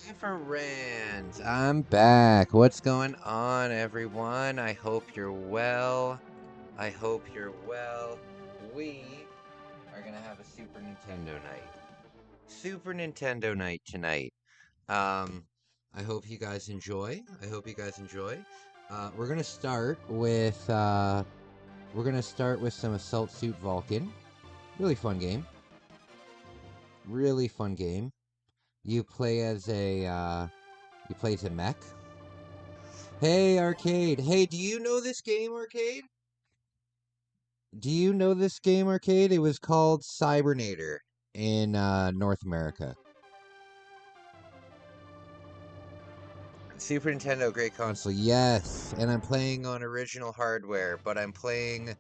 Friends, I'm back. What's going on, everyone? I hope you're well. I hope you're well. We are gonna have a Super Nintendo night. Super Nintendo night tonight. Um, I hope you guys enjoy. I hope you guys enjoy. We're gonna start with some Assault Suit Vulcan. Really fun game. Really fun game. You play as a mech. Hey, Arcade. Hey, do you know this game, Arcade? Do you know this game, Arcade? It was called Cybernator in North America. Super Nintendo, great console. Yes, and I'm playing on original hardware, but I'm playing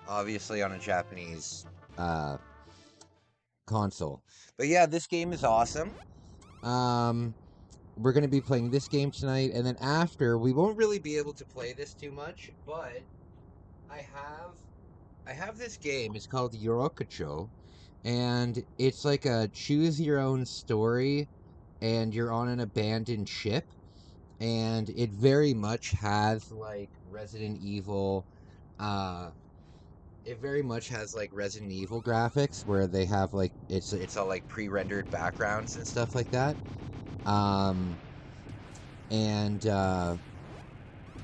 obviously on a Japanese console. But yeah, this game is awesome. We're going to be playing this game tonight, and then after, we won't really be able to play this too much, but I have this game. It's called Yorokucho, and it's like a choose your own story, and you're on an abandoned ship, and it very much has like Resident Evil. It very much has like Resident Evil graphics, where they have like it's all like pre-rendered backgrounds and stuff like that. Um, and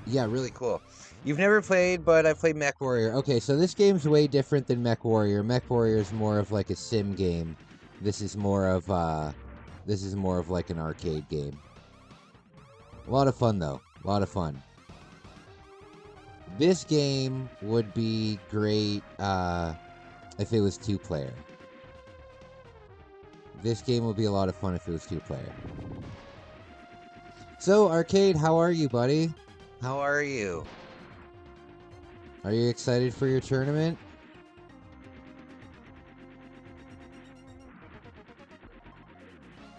Yeah, really cool. You've never played, but I've played Mech Warrior. Okay, so this game's way different than Mech Warrior. Mech Warrior is more of like a sim game. This is more of like an arcade game. A lot of fun though. A lot of fun. This game would be great if it was two-player. This game would be a lot of fun if it was two-player. So, Arcade, how are you, buddy? How are you? Are you excited for your tournament?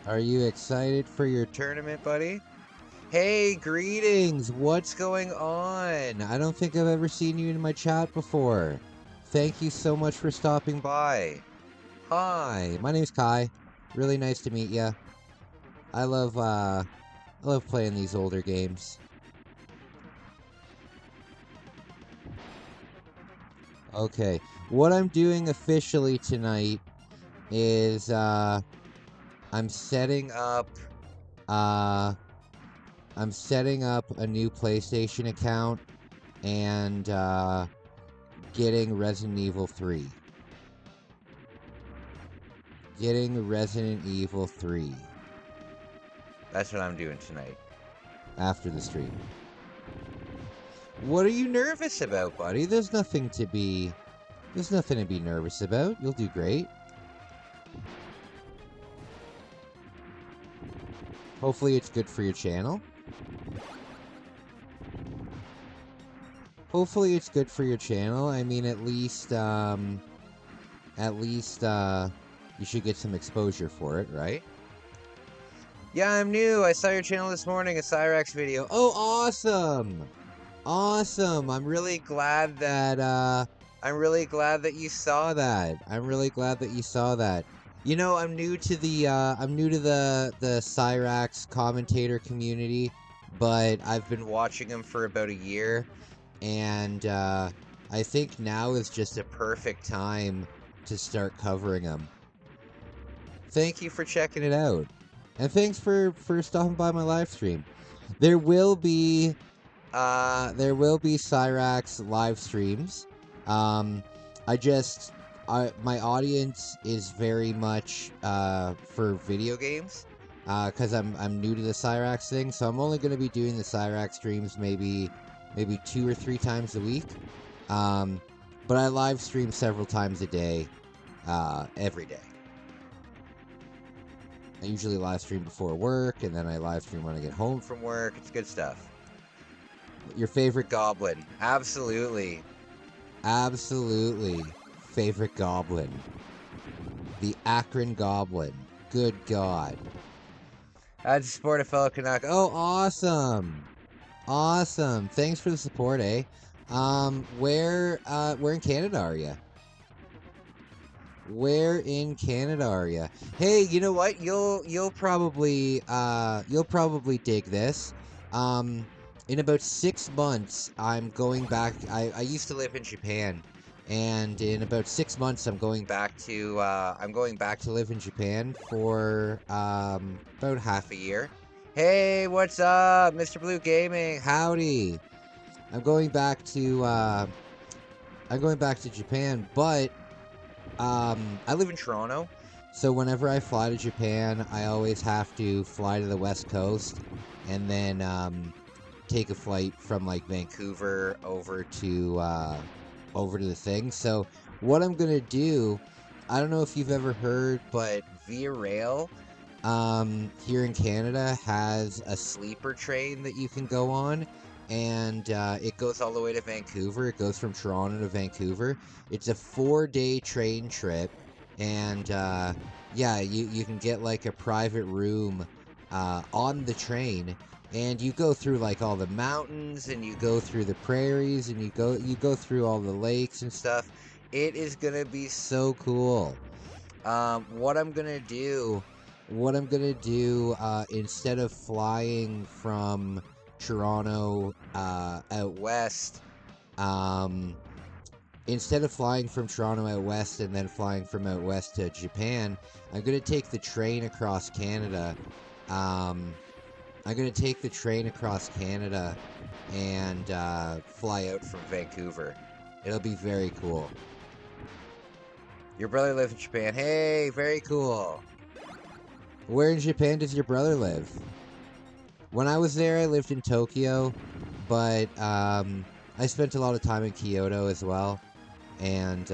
Are you excited for your tournament, buddy? Hey, greetings! What's going on? I don't think I've ever seen you in my chat before. Thank you so much for stopping by. Hi, my name's Kai. Really nice to meet ya. I love playing these older games. Okay, what I'm doing officially tonight is I'm setting up a new PlayStation account and getting Resident Evil 3. Getting Resident Evil 3. That's what I'm doing tonight. After the stream. What are you nervous about, buddy? There's nothing to be nervous about. You'll do great. Hopefully it's good for your channel. Hopefully it's good for your channel. I mean, at least you should get some exposure for it, right? Yeah, I'm new. I saw your channel this morning, a Cyrax video. Oh, awesome! Awesome! I'm really glad that you saw that. I'm really glad that you saw that. You know, I'm new to the Cyrax commentator community, but I've been watching him for about a year, and I think now is just a perfect time to start covering him. Thank you for checking it out, and thanks for stopping by my live stream. There will be Cyrax live streams. My audience is very much for video games, because I'm new to the Cyrax thing, so I'm only going to be doing the Cyrax streams maybe 2 or 3 times a week. But I live stream several times a day, every day. I usually live stream before work, and then I live stream when I get home from work. It's good stuff. Your favorite goblin? Absolutely. Absolutely. Favorite goblin. The Akron Goblin. Good God. I'd support a fellow Canuck. Oh, awesome. Awesome. Thanks for the support, eh? Where in Canada are you? Where in Canada are you? Hey, you know what? You'll probably dig this. In about 6 months, I'm going back. I used to live in Japan, and in about 6 months, I'm going back to live in Japan for about half a year. Hey, what's up, Mr. Blue Gaming? Howdy. I'm going back to Japan, but I live in Toronto, so whenever I fly to Japan, I always have to fly to the West Coast, and then take a flight from like Vancouver over to the thing. So what I'm gonna do, I don't know if you've ever heard, but Via Rail, here in Canada has a sleeper train that you can go on, and it goes all the way to Vancouver. It goes from Toronto to Vancouver. It's a 4-day train trip, and yeah, you can get like a private room on the train, and you go through like all the mountains, and you go through the prairies, and you go through all the lakes and stuff. It is gonna be so cool. What I'm gonna do, instead of flying from Toronto out west, and then flying from out west to Japan, I'm gonna take the train across Canada. And fly out from Vancouver. It'll be very cool. Your brother lives in Japan. Hey, very cool. Where in Japan does your brother live? When I was there, I lived in Tokyo, but I spent a lot of time in Kyoto as well, and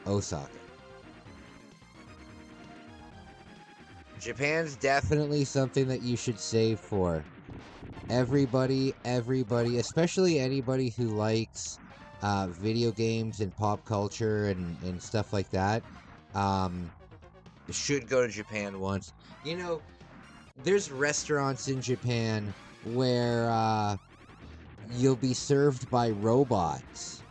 Osaka. Japan's definitely something that you should save for. Everybody, especially anybody who likes video games and pop culture and stuff like that, should go to Japan once. You know, there's restaurants in Japan where you'll be served by robots.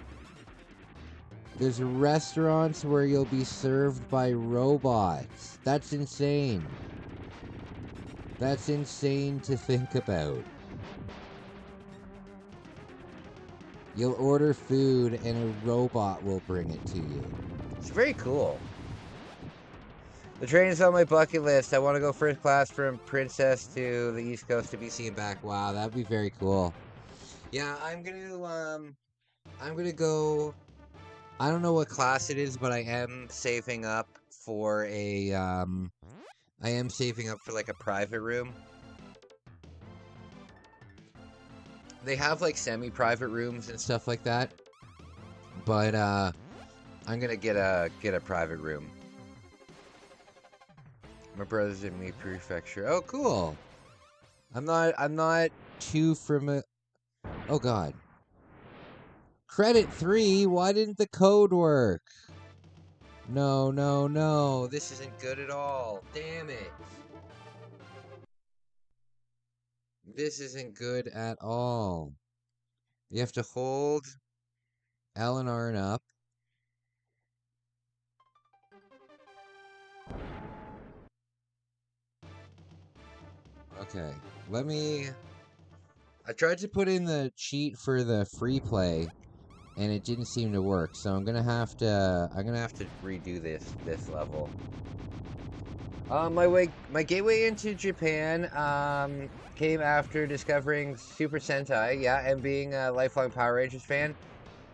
There's restaurants where you'll be served by robots. That's insane. That's insane to think about. You'll order food and a robot will bring it to you. It's very cool. The train is on my bucket list. I want to go first class from Princess to the East Coast to BC and back. Wow, that'd be very cool. Yeah, I'm gonna go. I don't know what class it is, but I am saving up for like a private room. They have like semi-private rooms and stuff like that, but I'm gonna get a private room. My brother's in Mie Prefecture. Oh, cool. I'm not too from. Oh God. Credit 3. Why didn't the code work? No. This isn't good at all. Damn it. This isn't good at all. You have to hold L and R and up. Okay, I tried to put in the cheat for the free play, and it didn't seem to work. So I'm gonna have to redo this level. My gateway into Japan came after discovering Super Sentai, yeah, and being a lifelong Power Rangers fan.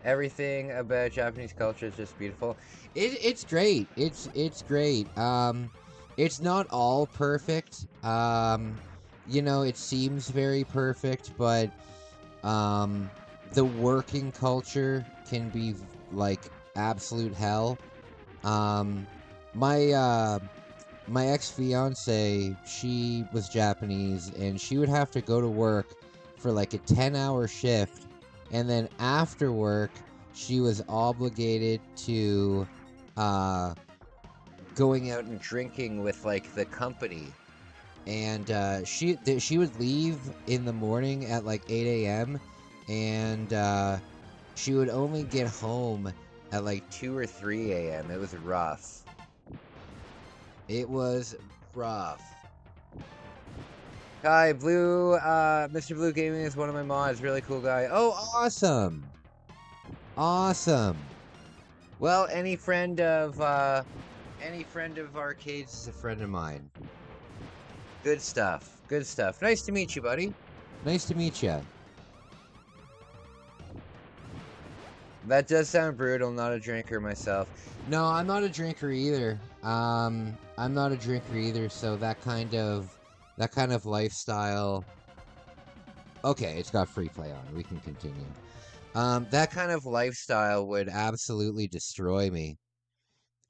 Everything about Japanese culture is just beautiful. It's great. It's great. It's not all perfect. It seems very perfect, but the working culture can be like absolute hell. My ex-fiance, she was Japanese, and she would have to go to work for like a 10-hour shift, and then after work, she was obligated to going out and drinking with like the company, and she would leave in the morning at like 8 a.m. and she would only get home at like 2 or 3 a.m. It was rough. It was rough. Kai Blue, Mr. Blue Gaming is one of my mods. Really cool guy. Oh, awesome. Awesome. Well, any friend of arcades is a friend of mine. Good stuff. Good stuff. Nice to meet you, buddy. Nice to meet you. That does sound brutal. Not a drinker myself. No, I'm not a drinker either. I'm not a drinker either. So that kind of lifestyle. Okay, it's got free play on. We can continue. That kind of lifestyle would absolutely destroy me.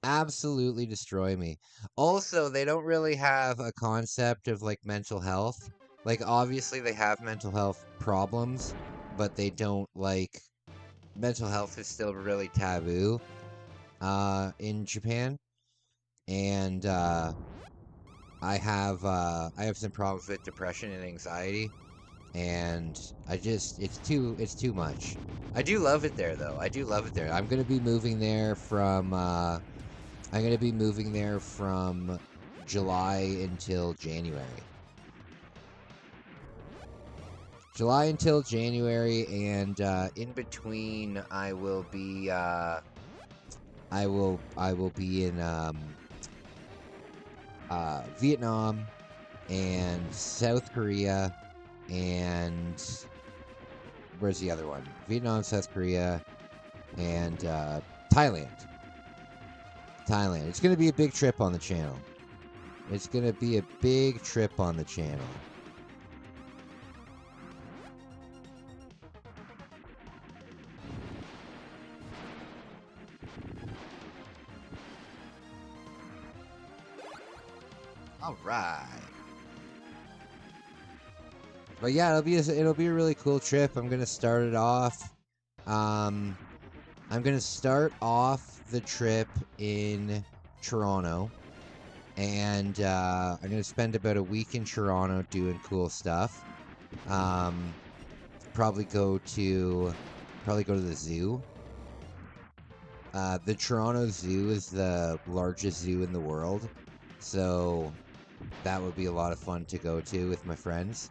Absolutely destroy me. Also, they don't really have a concept of like mental health. Like, obviously, they have mental health problems, but they don't like. Mental health is still really taboo in Japan, and I have some problems with depression and anxiety, and it's too much. I do love it there though. I do love it there. I'm gonna be moving there from July until January. July until January, and in between, I will be in Vietnam and South Korea, and where's the other one? Vietnam, South Korea, and Thailand. Thailand. It's gonna be a big trip on the channel. It's gonna be a big trip on the channel. All right. But yeah, it'll be a really cool trip. I'm gonna start it off. I'm gonna start off the trip in Toronto, and I'm gonna spend about a week in Toronto doing cool stuff. Probably go to the zoo. The Toronto Zoo is the largest zoo in the world, so that would be a lot of fun to go to with my friends.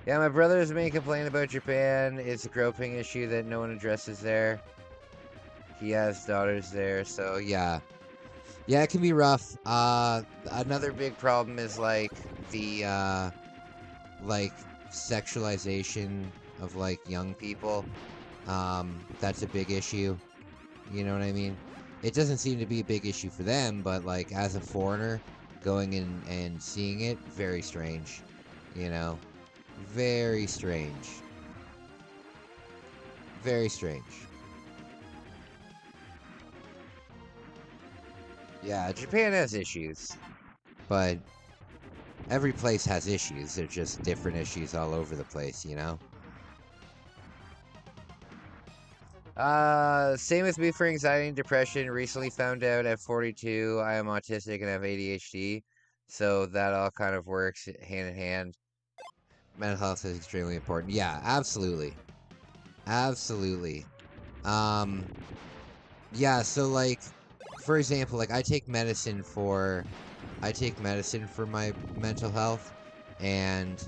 Yeah, my brother's main complaint about Japan is the groping issue that no one addresses there. He has daughters there, so yeah. Yeah, it can be rough. Another big problem is like the sexualization of like young people. That's a big issue. You know what I mean? It doesn't seem to be a big issue for them, but like as a foreigner going in and seeing it, very strange. You know? Very strange. Very strange. Yeah, Japan has issues, but every place has issues. They're just different issues all over the place, you know? Same with me for anxiety and depression. Recently found out at 42 I am autistic and have ADHD, so that all kind of works hand in hand. Mental health is extremely important. Yeah, absolutely. Absolutely. Yeah, so like, for example, like I take medicine for my mental health, and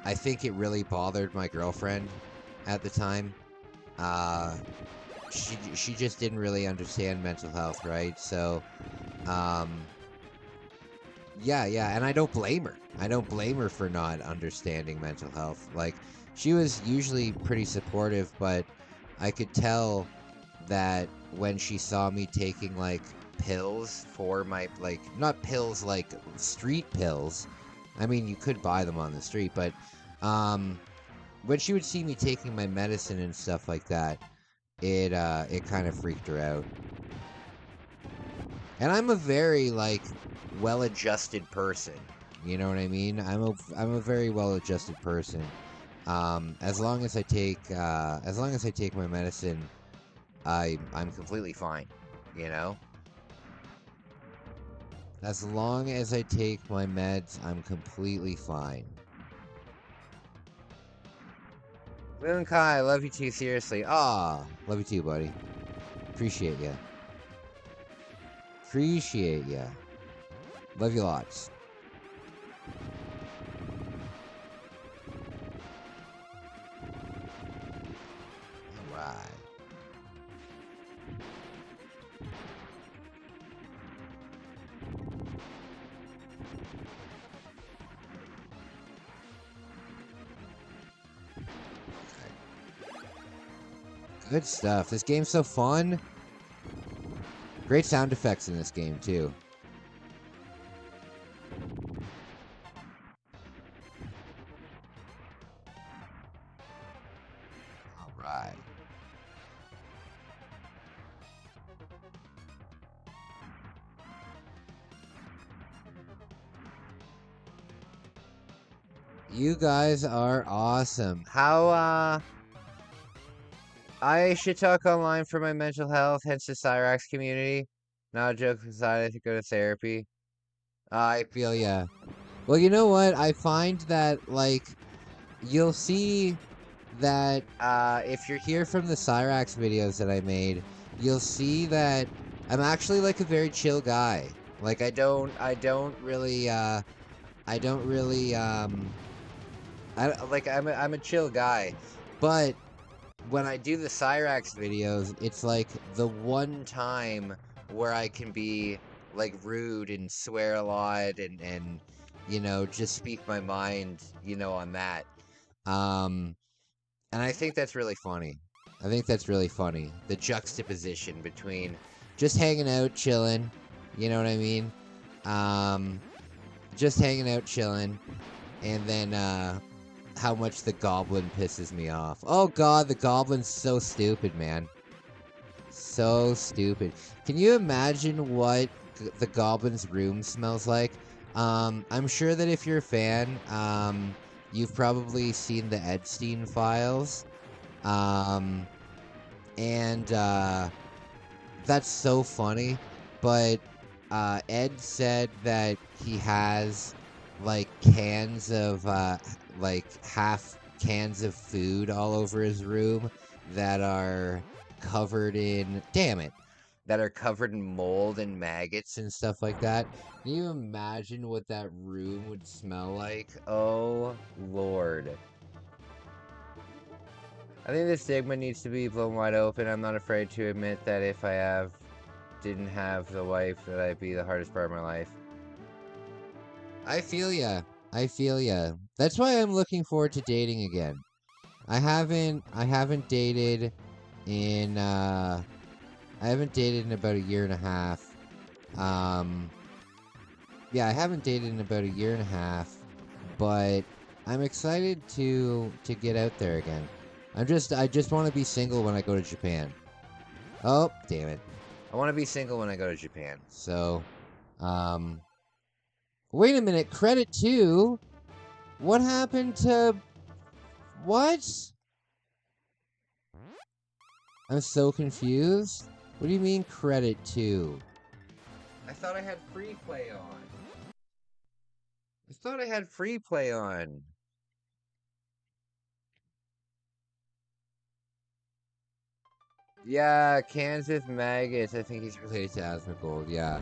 I think it really bothered my girlfriend at the time. She just didn't really understand mental health, right? So, yeah, and I don't blame her. I don't blame her for not understanding mental health. Like, she was usually pretty supportive, but I could tell that when she saw me taking like pills for my, like, not pills like street pills. I mean, you could buy them on the street, but when she would see me taking my medicine and stuff like that, it kind of freaked her out. And I'm a very like well-adjusted person. You know what I mean? I'm a very well-adjusted person. As long as I take my medicine, I'm completely fine. You know? As long as I take my meds, I'm completely fine. Moon Kai, love you too, seriously. Ah, love you too, buddy. Appreciate you. Appreciate ya. Love you lots. Alright. Good stuff. This game's so fun. Great sound effects in this game, too. Alright. You guys are awesome. How, I should talk online for my mental health, hence the Cyrax community. Not a joke, decided to go to therapy. I feel ya. Well, you know what? I find that, like, you'll see that, if you're here from the Cyrax videos that I made, you'll see that I'm actually, like, a very chill guy. Like, I don't really, I'm a chill guy. But when I do the Cyrax videos, it's like the one time where I can be like rude and swear a lot and you know, just speak my mind, you know, on that. And I think that's really funny. I think that's really funny. The juxtaposition between just hanging out, chilling, you know what I mean? Just hanging out, chilling, and then how much the goblin pisses me off. Oh god, the goblin's so stupid, man. So stupid. Can you imagine what the goblin's room smells like? I'm sure that if you're a fan, you've probably seen the Epstein files. And that's so funny. But Ed said that he has like cans of like half cans of food all over his room that are covered in that are covered in mold and maggots and stuff like that. Can you imagine what that room would smell like? Oh lord. I think the stigma needs to be blown wide open. I'm not afraid to admit that if I didn't have the wife, that I'd be the hardest part of my life. I feel ya. I feel ya. That's why I'm looking forward to dating again. I haven't dated in about a year and a half. Yeah, I haven't dated in about a year and a half, but I'm excited to get out there again. I just want to be single when I go to Japan. Oh, damn it. I want to be single when I go to Japan. So, wait a minute, credit 2? What happened to... What? I'm so confused. What do you mean credit 2? I thought I had free play on. I thought I had free play on. Yeah, cans with maggots. I think he's related to Asmongold, yeah.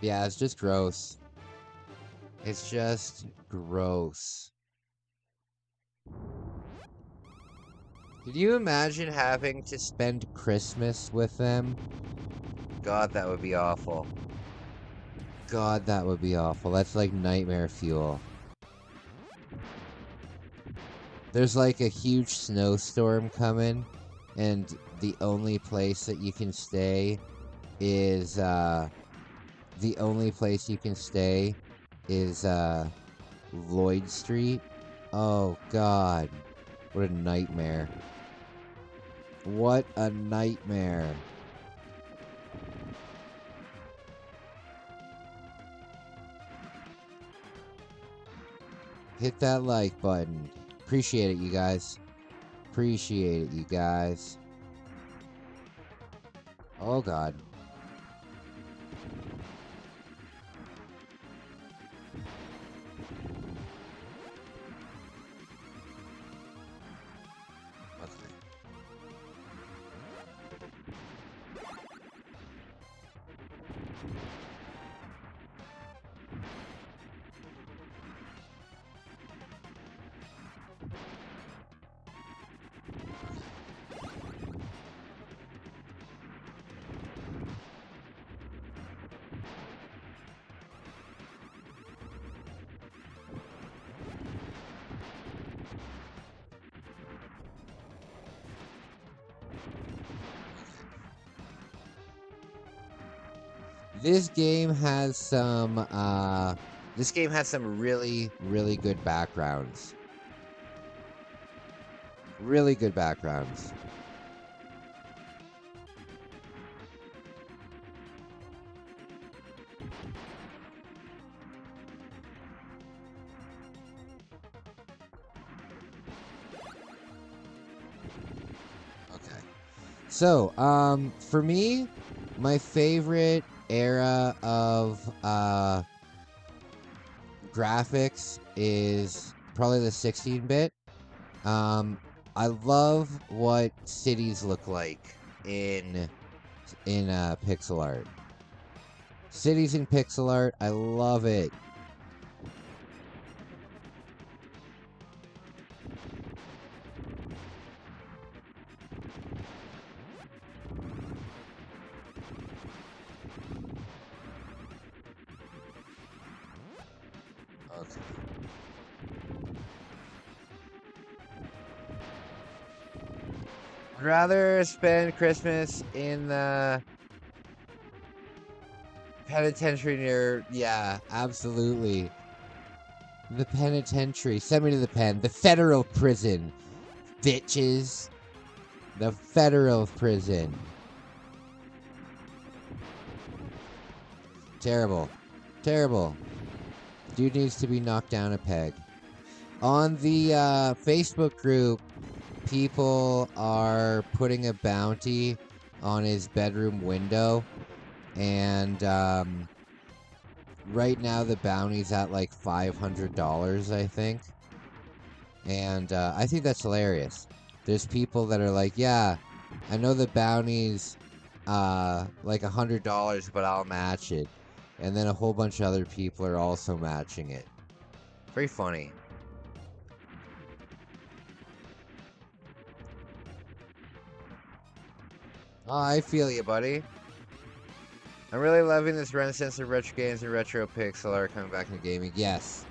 Yeah, it's just gross. It's just gross. Could you imagine having to spend Christmas with them? God, that would be awful. God, that would be awful. That's like nightmare fuel. There's like a huge snowstorm coming, and the only place that you can stay is, Lloyd Street. Oh, God. What a nightmare. What a nightmare. Hit that like button. Appreciate it, you guys. Appreciate it, you guys. Oh, God. This game has some really, really good backgrounds. Really good backgrounds. Okay. So, for me, my favorite era of graphics is probably the 16-bit. I love what cities look like in pixel art. Cities in pixel art, I love it. Okay. I'd rather spend Christmas in the penitentiary near, yeah, absolutely. The penitentiary. Send me to the pen. The federal prison. Bitches. The federal prison. Terrible. Terrible. Dude needs to be knocked down a peg. On the Facebook group, people are putting a bounty on his bedroom window. And right now the bounty's at like $500, I think. And I think that's hilarious. There's people that are like, yeah, I know the bounty's like $100, but I'll match it. And then a whole bunch of other people are also matching it. Very funny. Oh, I feel you, buddy. I'm really loving this renaissance of retro games and retro pixel art coming back into gaming. Yes.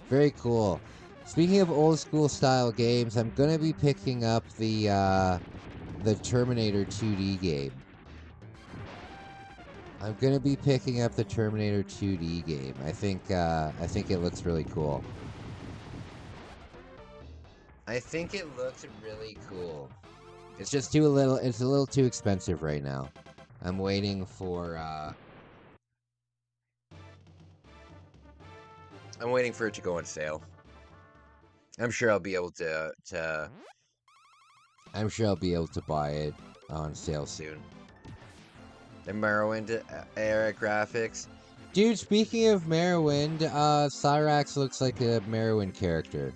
Very cool. Speaking of old school style games, I'm gonna be picking up the Terminator 2D game. I'm gonna be picking up the Terminator 2D game. I think it looks really cool. I think it looks really cool. It's just it's a little too expensive right now. I'm waiting for it to go on sale. I'm sure I'll be able to I'm sure I'll be able to buy it on sale soon. The Morrowind era graphics. Dude, speaking of Morrowind, Cyrax looks like a Morrowind character.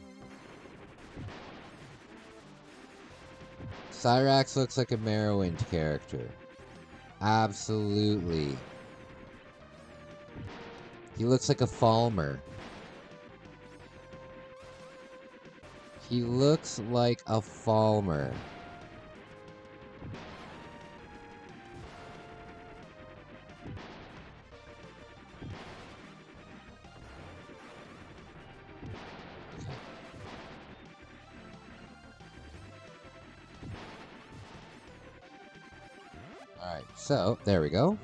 Cyrax looks like a Morrowind character. Absolutely. He looks like a Falmer. He looks like a Falmer. Alright, so there we go.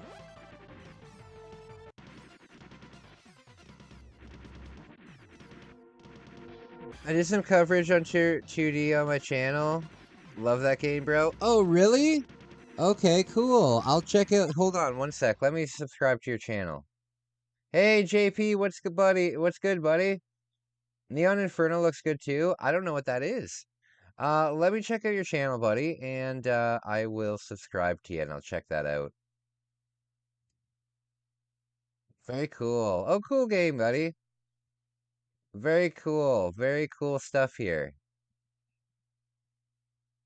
I did some coverage on 2D on my channel. Love that game, bro. Oh, really? Okay, cool. I'll check it. Hold on one sec. Let me subscribe to your channel. Hey, JP, what's good, buddy? What's good, buddy? Neon Inferno looks good, too. I don't know what that is. Let me check out your channel, buddy, and I will subscribe to you, and I'll check that out. Very cool. Oh, cool game, buddy. Very cool. Very cool stuff here.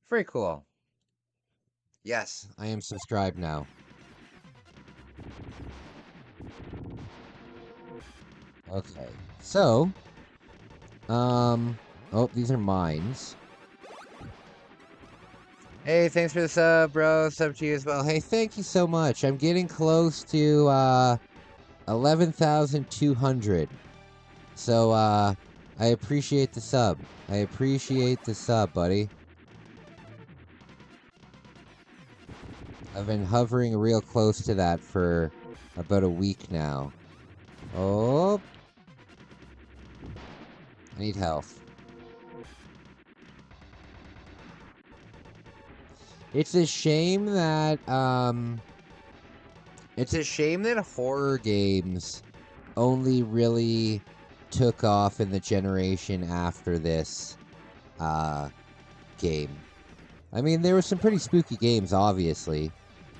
Very cool. Yes, I am subscribed now. Okay, so, oh, these are mines. Hey, thanks for the sub, bro. Sub to you as well. Hey, thank you so much. I'm getting close to, 11,200. So, I appreciate the sub. I appreciate the sub, buddy. I've been hovering real close to that for about a week now. Oh, I need health. It's a shame that, it's a shame that horror games only really took off in the generation after this, game. I mean, there were some pretty spooky games, obviously,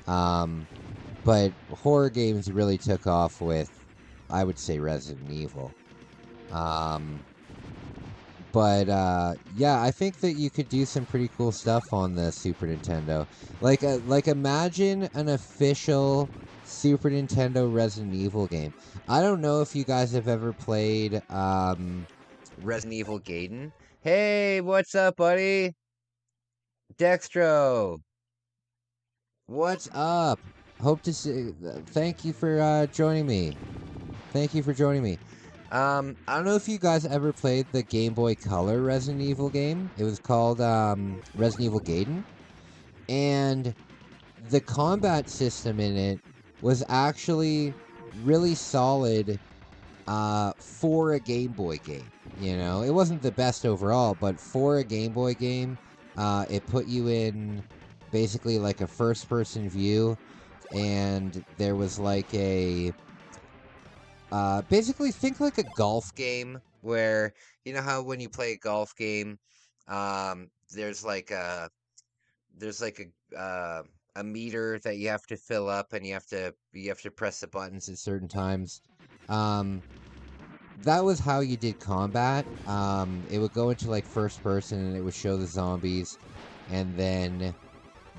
but horror games really took off with, I would say, Resident Evil. Yeah, I think that you could do some pretty cool stuff on the Super Nintendo. Like imagine an official Super Nintendo Resident Evil game. I don't know if you guys have ever played Resident Evil Gaiden. Hey, what's up, buddy? Dextro, what's up? Hope to see. Thank you for joining me. Thank you for joining me. I don't know if you guys ever played the Game Boy Color Resident Evil game. It was called Resident Evil Gaiden, and the combat system in it was actually really solid for a Game Boy game. You know, it wasn't the best overall, but for a Game Boy game, it put you in basically like a first-person view, and there was like a basically think like a golf game where you know how when you play a golf game, there's like a meter that you have to fill up, and you have to press the buttons at certain times. Um, that was how you did combat. It would go into like first person, and it would show the zombies, and then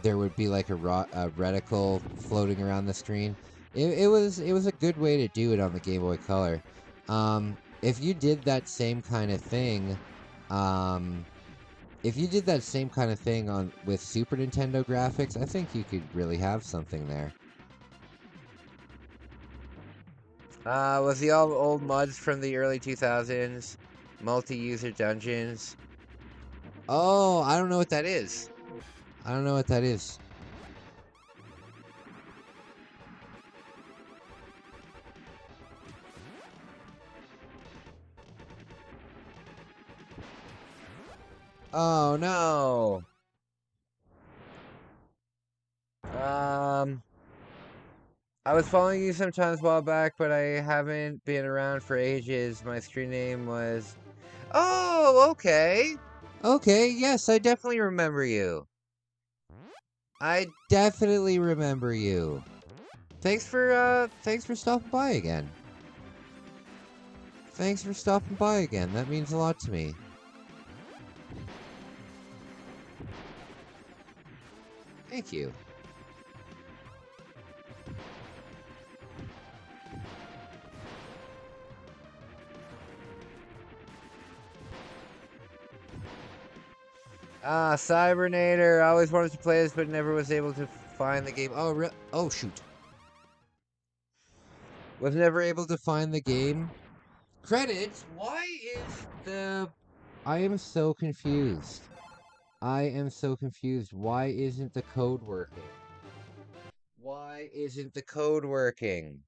there would be like a reticle floating around the screen. It was a good way to do it on the Game Boy Color. If you did that same kind of thing, um, if you did that same kind of thing on with Super Nintendo graphics, I think you could really have something there. Was the all old mods from the early 2000s, multi-user dungeons? Oh, I don't know what that is. I don't know what that is. Oh no. I was following you sometimes a while back, but I haven't been around for ages. My stream name was. Oh, okay. Okay, yes, I definitely remember you. I definitely remember you. Thanks for stopping by again. Thanks for stopping by again. That means a lot to me. Thank you. Ah, Cybernator. I always wanted to play this, but never was able to find the game. Oh, shoot. Was never able to find the game. Credits? Why is the... I am so confused. I am so confused. Why isn't the code working? Why isn't the code working?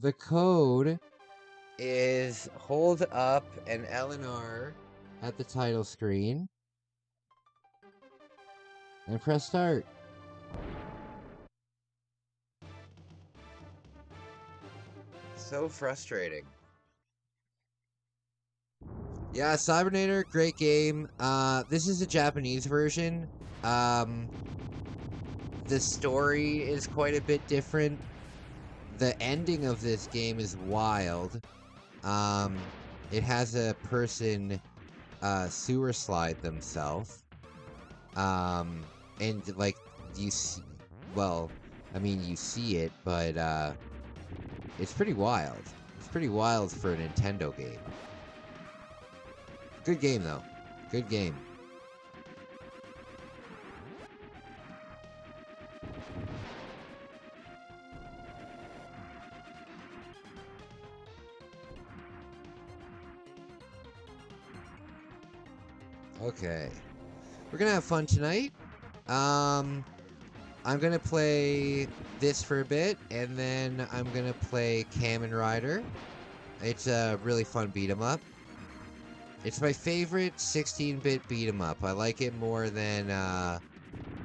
The code is hold up an L&R at the title screen and press start. So frustrating. Yeah, Cybernator, great game. This is a Japanese version. The story is quite a bit different. The ending of this game is wild. It has a person sewer slide themselves. And like you see, well, I mean, you see it, but it's pretty wild. It's pretty wild for a Nintendo game. Good game, though. Good game. Okay. We're gonna have fun tonight. I'm gonna play this for a bit, and then I'm gonna play Kamen Rider. It's a really fun beat 'em up. It's my favorite 16-bit beat 'em up. I like it more than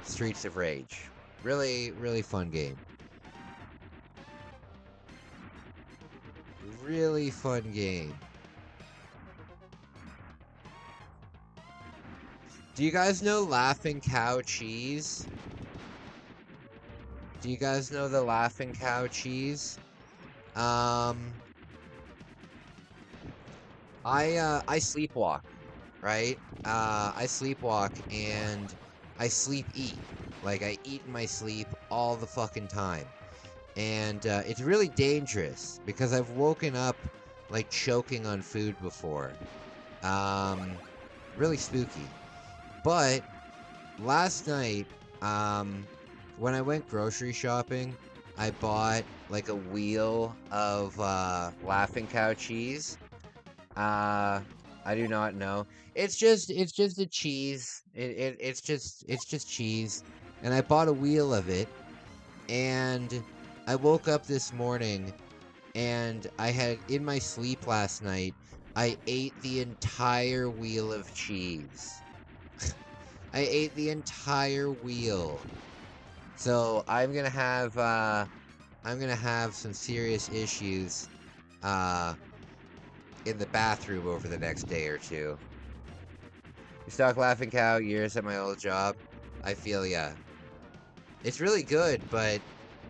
Streets of Rage. Really, really fun game. Really fun game. Do you guys know Laughing Cow cheese? Do you guys know the Laughing Cow cheese? I sleepwalk, right? I sleepwalk and I sleep eat. Like I eat in my sleep all the fucking time. And it's really dangerous because I've woken up like choking on food before. Really spooky. But last night, when I went grocery shopping, I bought like a wheel of Laughing Cow cheese. I do not know. It's just a cheese. It's just cheese. And I bought a wheel of it, and I woke up this morning and I had in my sleep last night, I ate the entire wheel of cheese. I ate the entire wheel. So I'm gonna have some serious issues in the bathroom over the next day or two. You stock Laughing Cow years at my old job. I feel ya. It's really good, but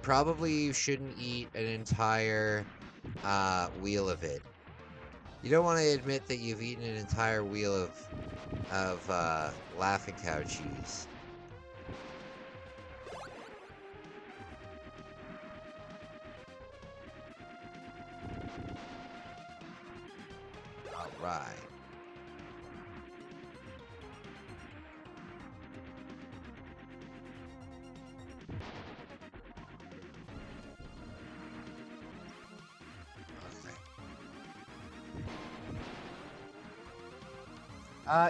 probably you shouldn't eat an entire wheel of it. You don't want to admit that you've eaten an entire wheel of Laughing Cow cheese. All right.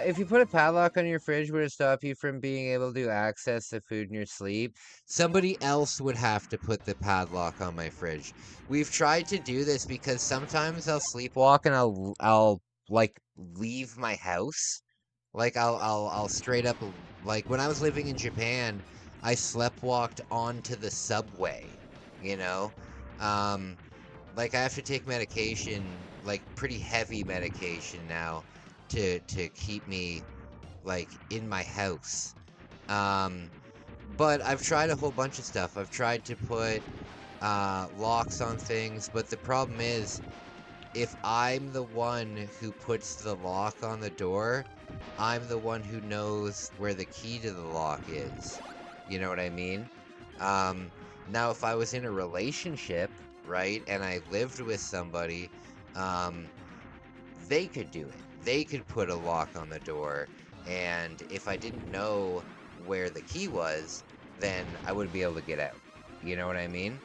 If you put a padlock on your fridge, would it stop you from being able to access the food in your sleep? Somebody else would have to put the padlock on my fridge. We've tried to do this because sometimes I'll sleepwalk and I'll like leave my house. Like I'll straight up, like when I was living in Japan, I sleptwalked onto the subway, you know? Um, like I have to take medication, like pretty heavy medication now to keep me like in my house. Um, but I've tried a whole bunch of stuff. I've tried to put locks on things, but the problem is if I'm the one who puts the lock on the door, I'm the one who knows where the key to the lock is. You know what I mean? Now, if I was in a relationship, right, and I lived with somebody, they could do it. They could put a lock on the door, and if I didn't know where the key was, then I wouldn't be able to get out. You know what I mean?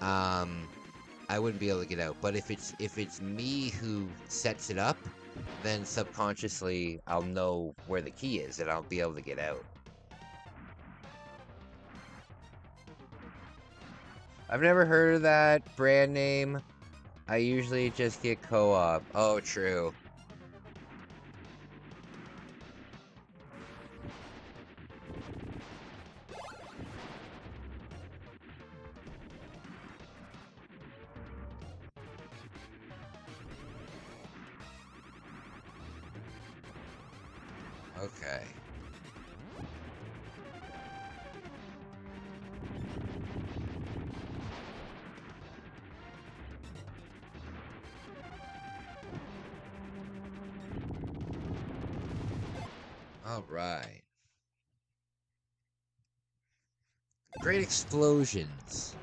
I wouldn't be able to get out. But if it's me who sets it up, then subconsciously I'll know where the key is and I'll be able to get out. I've never heard of that brand name. I usually just get co-op. Oh, true. Okay. All right. Great explosions.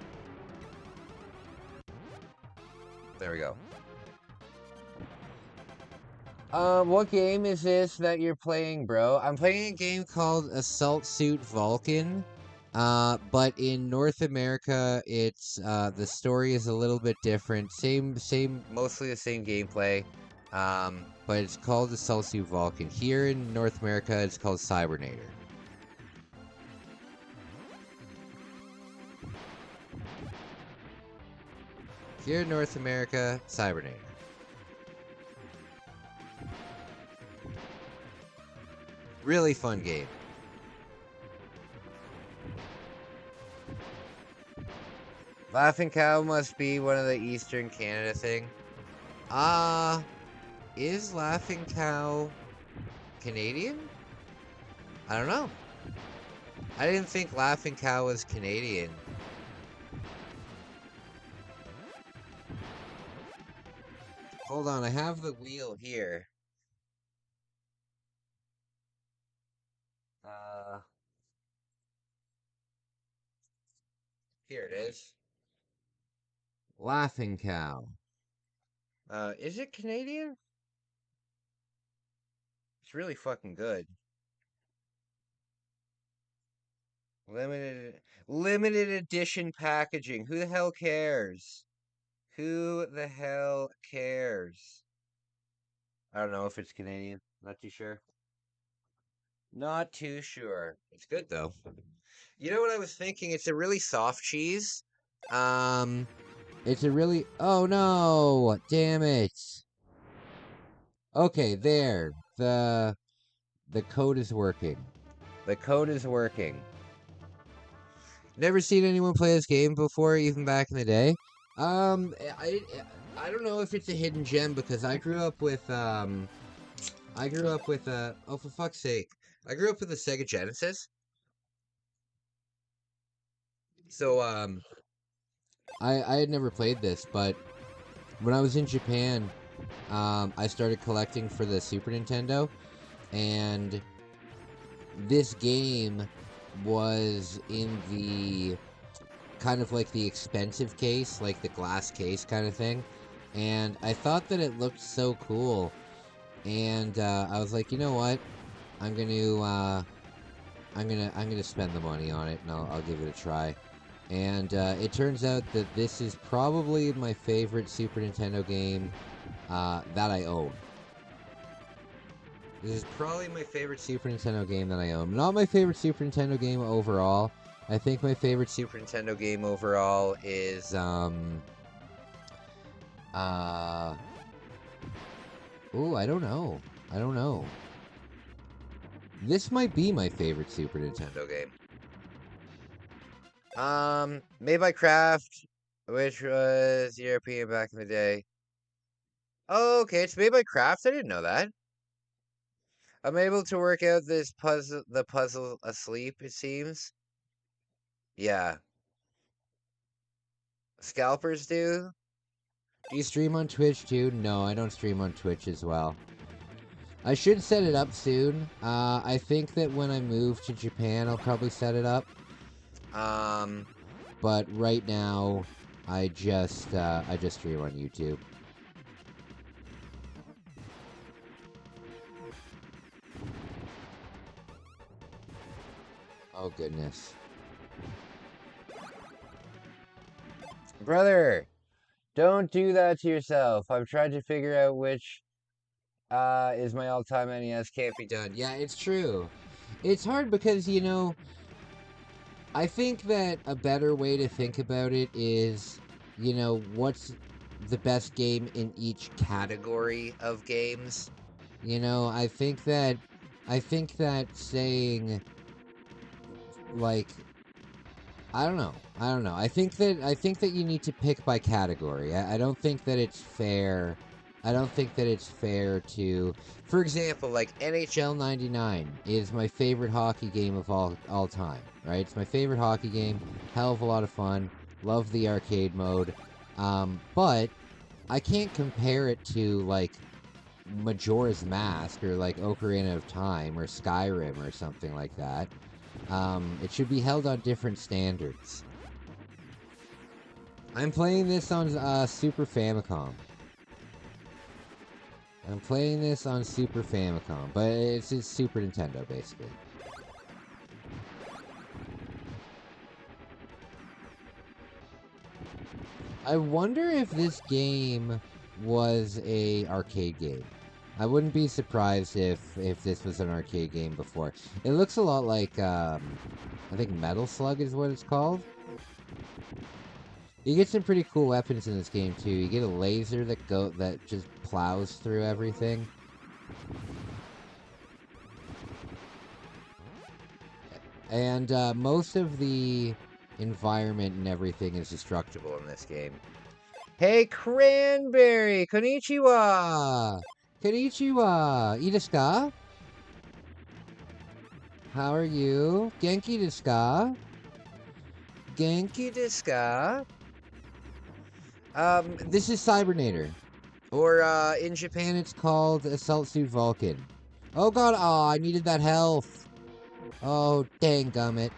There we go. What game is this that you're playing, bro? I'm playing a game called Assault Suit Vulcan. But in North America, it's the story is a little bit different. Same, mostly the same gameplay. But it's called Assault Suit Vulcan. Here in North America, it's called Cybernator. Here in North America, Cybernator. Really fun game. Laughing Cow must be one of the Eastern Canada thing. Is Laughing Cow Canadian? I don't know. I didn't think Laughing Cow was Canadian. Hold on, I have the wheel here. Here it is. Laughing Cow. Is it Canadian? It's really fucking good. Limited edition packaging. Who the hell cares? Who the hell cares? I don't know if it's Canadian. Not too sure. Not too sure. It's good though. You know what I was thinking? It's a really soft cheese. It's a really... Oh no! Damn it! Okay, there. The code is working. The code is working. Never seen anyone play this game before, even back in the day. I don't know if it's a hidden gem because I grew up with oh, for fuck's sake. I grew up with a Sega Genesis. So I had never played this, but when I was in Japan, I started collecting for the Super Nintendo, and this game was in the kind of like the expensive case, like the glass case kind of thing, and I thought that it looked so cool, and I was like, you know what, I'm gonna spend the money on it, and I'll give it a try. And it turns out that this is probably my favorite Super Nintendo game that I own. This is probably my favorite Super Nintendo game that I own. Not my favorite Super Nintendo game overall. I think my favorite Super Nintendo game overall is ooh, I don't know. This might be my favorite Super Nintendo game. Made by Kraft, which was European back in the day. Oh, okay, it's made by Kraft. I didn't know that. I'm able to work out the puzzle asleep, it seems. Yeah. Scalpers do? Do you stream on Twitch too? No, I don't stream on Twitch as well. I should set it up soon. I think that when I move to Japan, I'll probably set it up. But right now, I just stream on YouTube. Oh goodness. Brother, don't do that to yourself. I'm trying to figure out which is my all-time NES. Can't be done. Yeah, it's true. It's hard because, you know, I think that a better way to think about it is, you know, what's the best game in each category of games. You know, I think that saying, like, I don't know. I think that you need to pick by category. I don't think that it's fair. I don't think that it's fair to, for example, like NHL 99 is my favorite hockey game of all time, right? It's my favorite hockey game. Hell of a lot of fun. Love the arcade mode. But I can't compare it to like Majora's Mask or like Ocarina of Time or Skyrim or something like that. It should be held on different standards. I'm playing this on Super Famicom. I'm playing this on Super Famicom, but it's Super Nintendo, basically. I wonder if this game was a arcade game. I wouldn't be surprised if this was an arcade game before. It looks a lot like, I think Metal Slug is what it's called. You get some pretty cool weapons in this game too. You get a laser that just plows through everything. And most of the environment and everything is destructible in this game. Hey, Cranberry! Konnichiwa! Konnichiwa! Ii desu ka? How are you? Genki desu ka? Genki desu ka? This is Cybernator. Or, in Japan it's called Assault Suit Vulcan. Oh god, oh, I needed that health. Oh, dang gummit.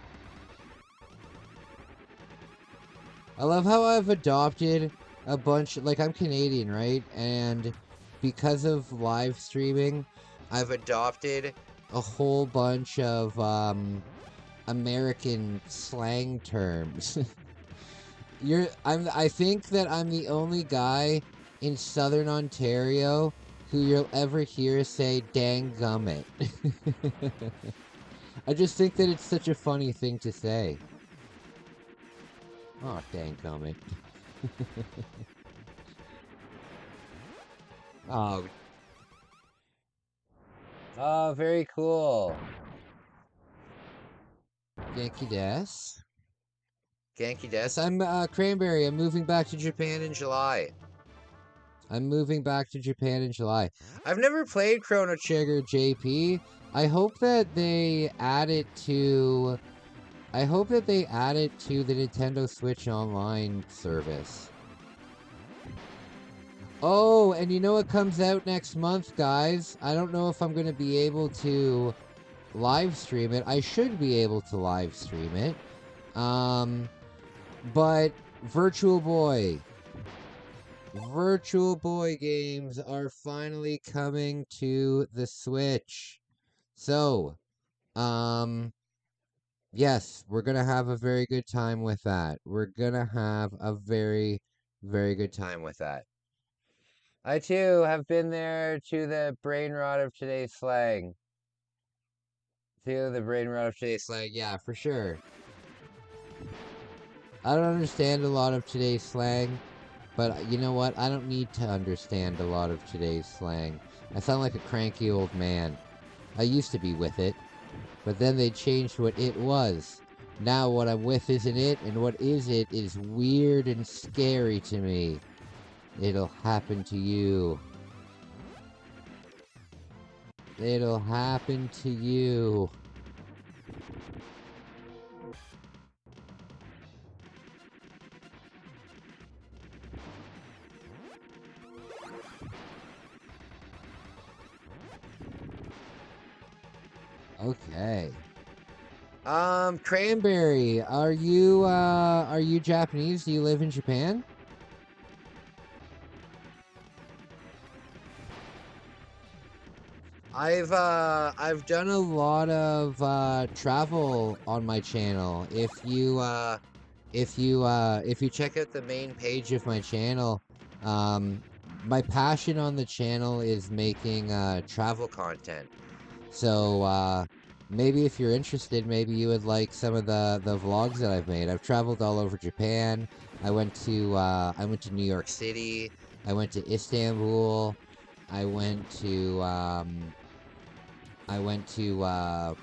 I love how I've adopted a bunch, like, I'm Canadian, right? And because of live streaming, I've adopted a whole bunch of, American slang terms. I think that I'm the only guy in Southern Ontario who you'll ever hear say dang gummit. I just think that it's such a funny thing to say. Oh, dang gummit. Oh. Oh, very cool. Genki des. Genki des. I'm Cranberry. I'm moving back to Japan in July. I'm moving back to Japan in July. I've never played Chrono Trigger, JP. I hope that they add it to... I hope that they add it to the Nintendo Switch Online service. Oh, and you know what comes out next month, guys? I don't know if I'm going to be able to live stream it. I should be able to live stream it. But Virtual Boy games are finally coming to the Switch. So, yes, we're gonna have a very good time with that. We're gonna have a very, very good time with that. I too have been there to the brain rot of today's slang. Yeah, for sure. I don't understand a lot of today's slang, but you know what? I don't need to understand a lot of today's slang. I sound like a cranky old man. I used to be with it, but then they changed what it was. Now what I'm with isn't it, and what is it is weird and scary to me. It'll happen to you. It'll happen to you. Okay. Cranberry, are you Japanese? Do you live in Japan? I've done a lot of travel on my channel. If you check out the main page of my channel, my passion on the channel is making travel content. So maybe if you're interested, maybe you would like some of the vlogs that I've made. I've traveled all over Japan. I went to New York City. I went to Istanbul. I went to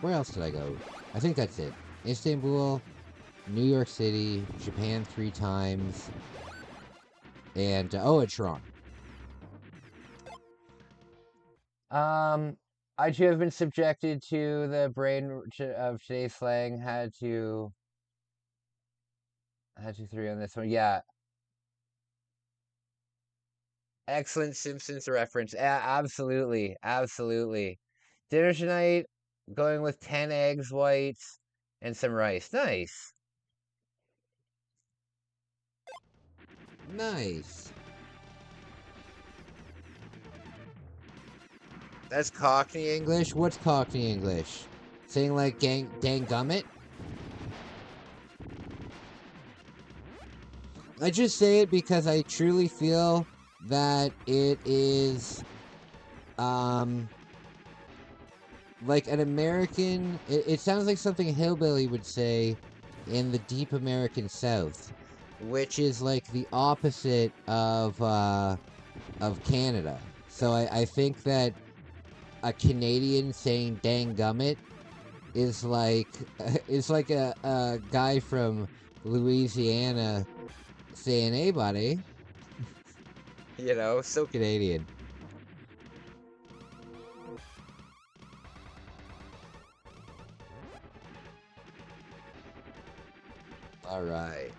where else did I go? I think that's it. Istanbul, New York City, Japan 3 times, and and Toronto. I too have been subjected to the brain of today's slang. Had to 3 on this one. Yeah. Excellent Simpsons reference. Absolutely. Dinner tonight, going with 10 eggs whites and some rice. Nice. Nice. That's Cockney English? What's Cockney English? Saying like dang gummit? I just say it because I truly feel that it is like an American, it sounds like something a hillbilly would say in the deep American South, which is like the opposite of Canada. So I think that a Canadian saying dang gummit is like a guy from Louisiana saying, hey buddy. You know, so Canadian. Alright.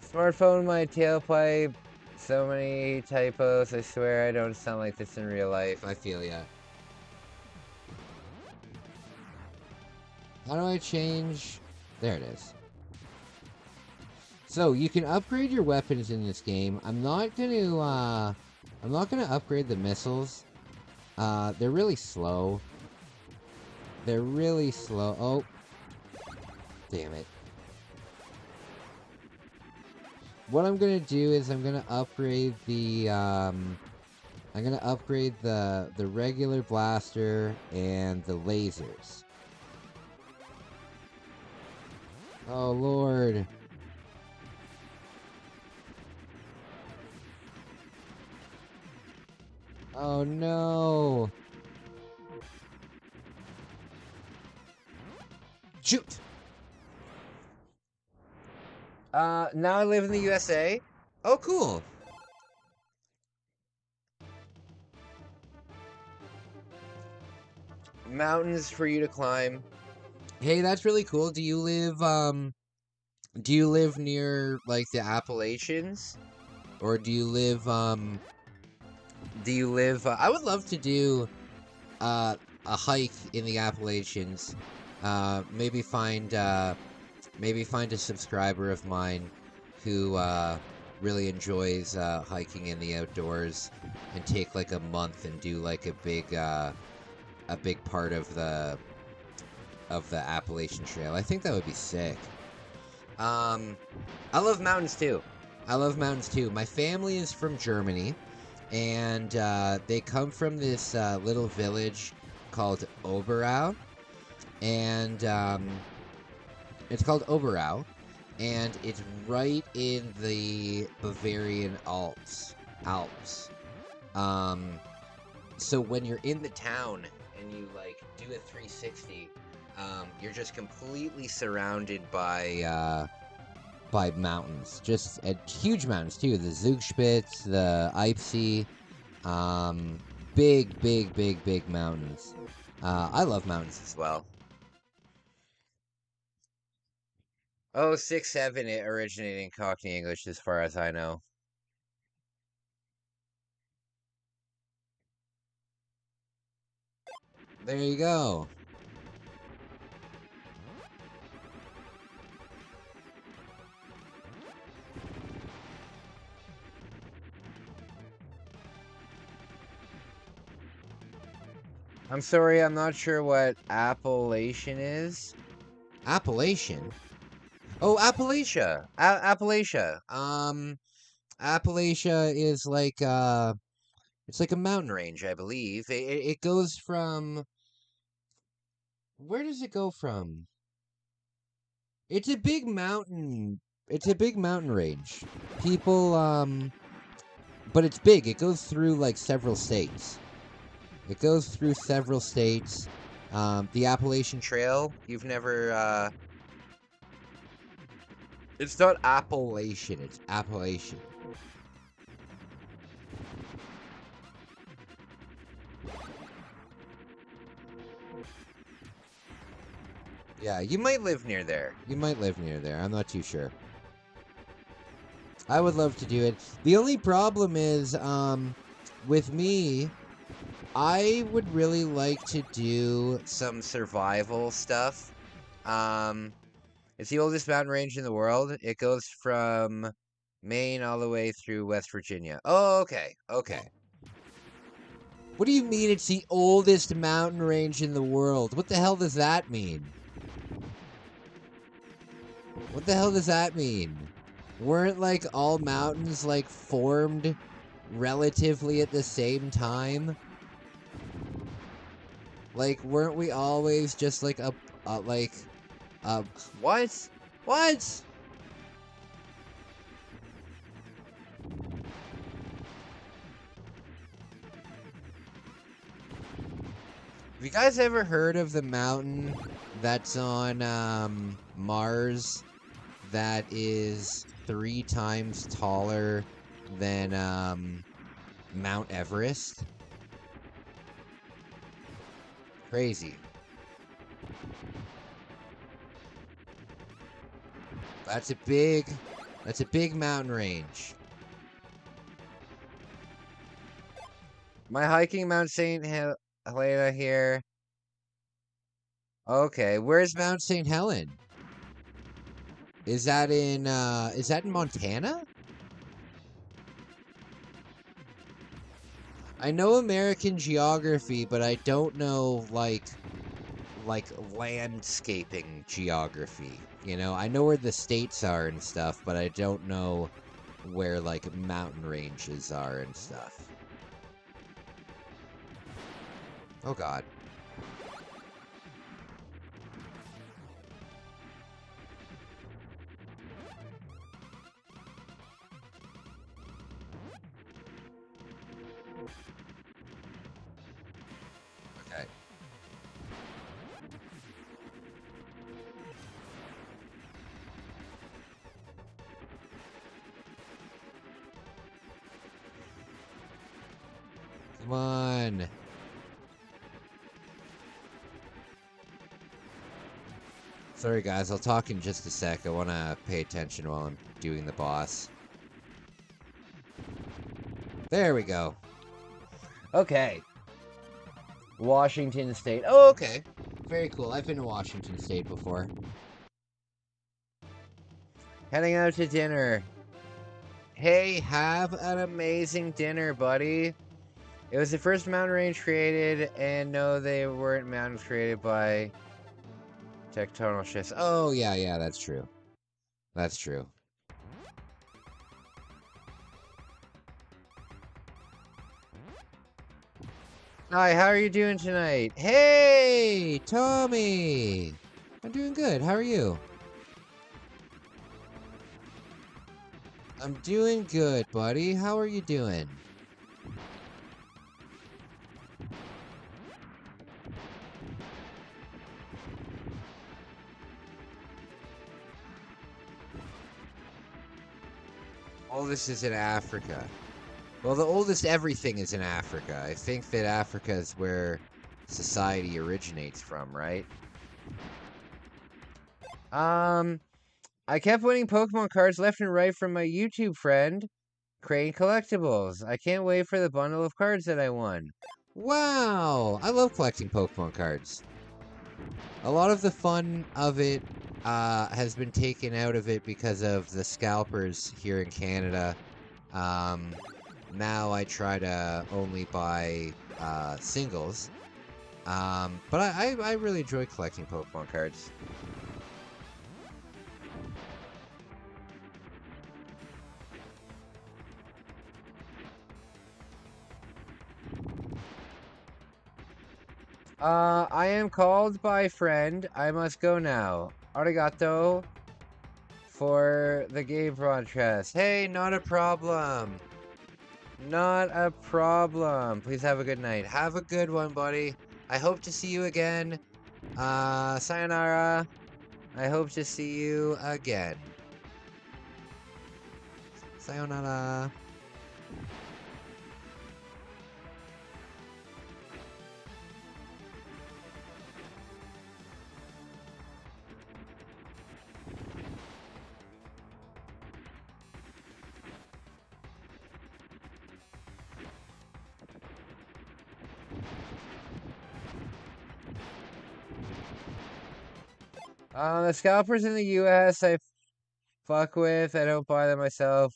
Smartphone, my tailpipe. So many typos. I swear I don't sound like this in real life. I feel ya. How do I change? There it is. So you can upgrade your weapons in this game. I'm not gonna upgrade the missiles. They're really slow. They're really slow. Oh, damn it. What I'm gonna do is I'm gonna upgrade the the regular blaster and the lasers. Oh Lord. Oh no. Shoot. Now I live in the USA. Oh, cool. Mountains for you to climb. Hey, that's really cool. Do you live near like the Appalachians? Or do you live I would love to do a hike in the Appalachians. Maybe find a subscriber of mine who really enjoys hiking in the outdoors and take like a month and do like a big part of the Appalachian Trail. I think that would be sick. I love mountains too. My family is from Germany, and they come from this little village called Oberau, and it's called Oberau, and it's right in the Bavarian Alps. So when you're in the town and you like do a 360, you're just completely surrounded by mountains, just huge mountains too. The Zugspitze, the Eibsee, big mountains. I love mountains as well. Oh, 6-7, it originated in Cockney English as far as I know. There you go. I'm sorry, I'm not sure what Appalachian is. Appalachian? Oh, Appalachia. Appalachia. Appalachia is like it's like a mountain range, I believe. It goes from, where does it go from? It's a big mountain. It's a big mountain range. People but it's big. It goes through like several states. The Appalachian Trail, you've never it's not Appalachian, it's Appalachian. Yeah, you might live near there. I'm not too sure. I would love to do it. The only problem is, with me, I would really like to do some survival stuff. It's the oldest mountain range in the world. It goes from Maine all the way through West Virginia. Oh, okay, okay. What do you mean it's the oldest mountain range in the world? What the hell does that mean? What the hell does that mean? Weren't like all mountains like formed relatively at the same time? Like, weren't we always just like what? What? Have you guys ever heard of the mountain that's on Mars that is 3 times taller than Mount Everest? Crazy. That's a big mountain range. My hiking Mount St. Helena here. Okay, where's Mount St. Helen? Is that in Montana? I know American geography, but I don't know like landscaping geography. You know, I know where the states are and stuff, but I don't know where like mountain ranges are and stuff. Oh god. Okay. Come on. Sorry guys, I'll talk in just a sec. I want to pay attention while I'm doing the boss. There we go. Okay. Washington State. Oh, okay. Very cool. I've been to Washington State before. Heading out to dinner. Hey, have an amazing dinner, buddy. It was the first mountain range created, and no, they weren't mountains created by tectonic shifts. Oh, yeah, that's true. That's true. Hi, how are you doing tonight? Hey, Tommy! I'm doing good. How are you? I'm doing good, buddy. How are you doing? All this is in Africa. Well, the oldest everything is in Africa. I think that Africa is where society originates from, right? I kept winning Pokemon cards left and right from my YouTube friend, Crane Collectibles. I can't wait for the bundle of cards that I won. Wow! I love collecting Pokemon cards. A lot of the fun of it has been taken out of it because of the scalpers here in Canada. Now I try to only buy singles. But I really enjoy collecting Pokemon cards. I am called by friend. I must go now. Arigato for the game broadcast. Hey, not a problem. Not a problem. Please have a good night. Have a good one, buddy. I hope to see you again. Sayonara. I hope to see you again. Sayonara. The scalpers in the US I fuck with. I don't buy them myself.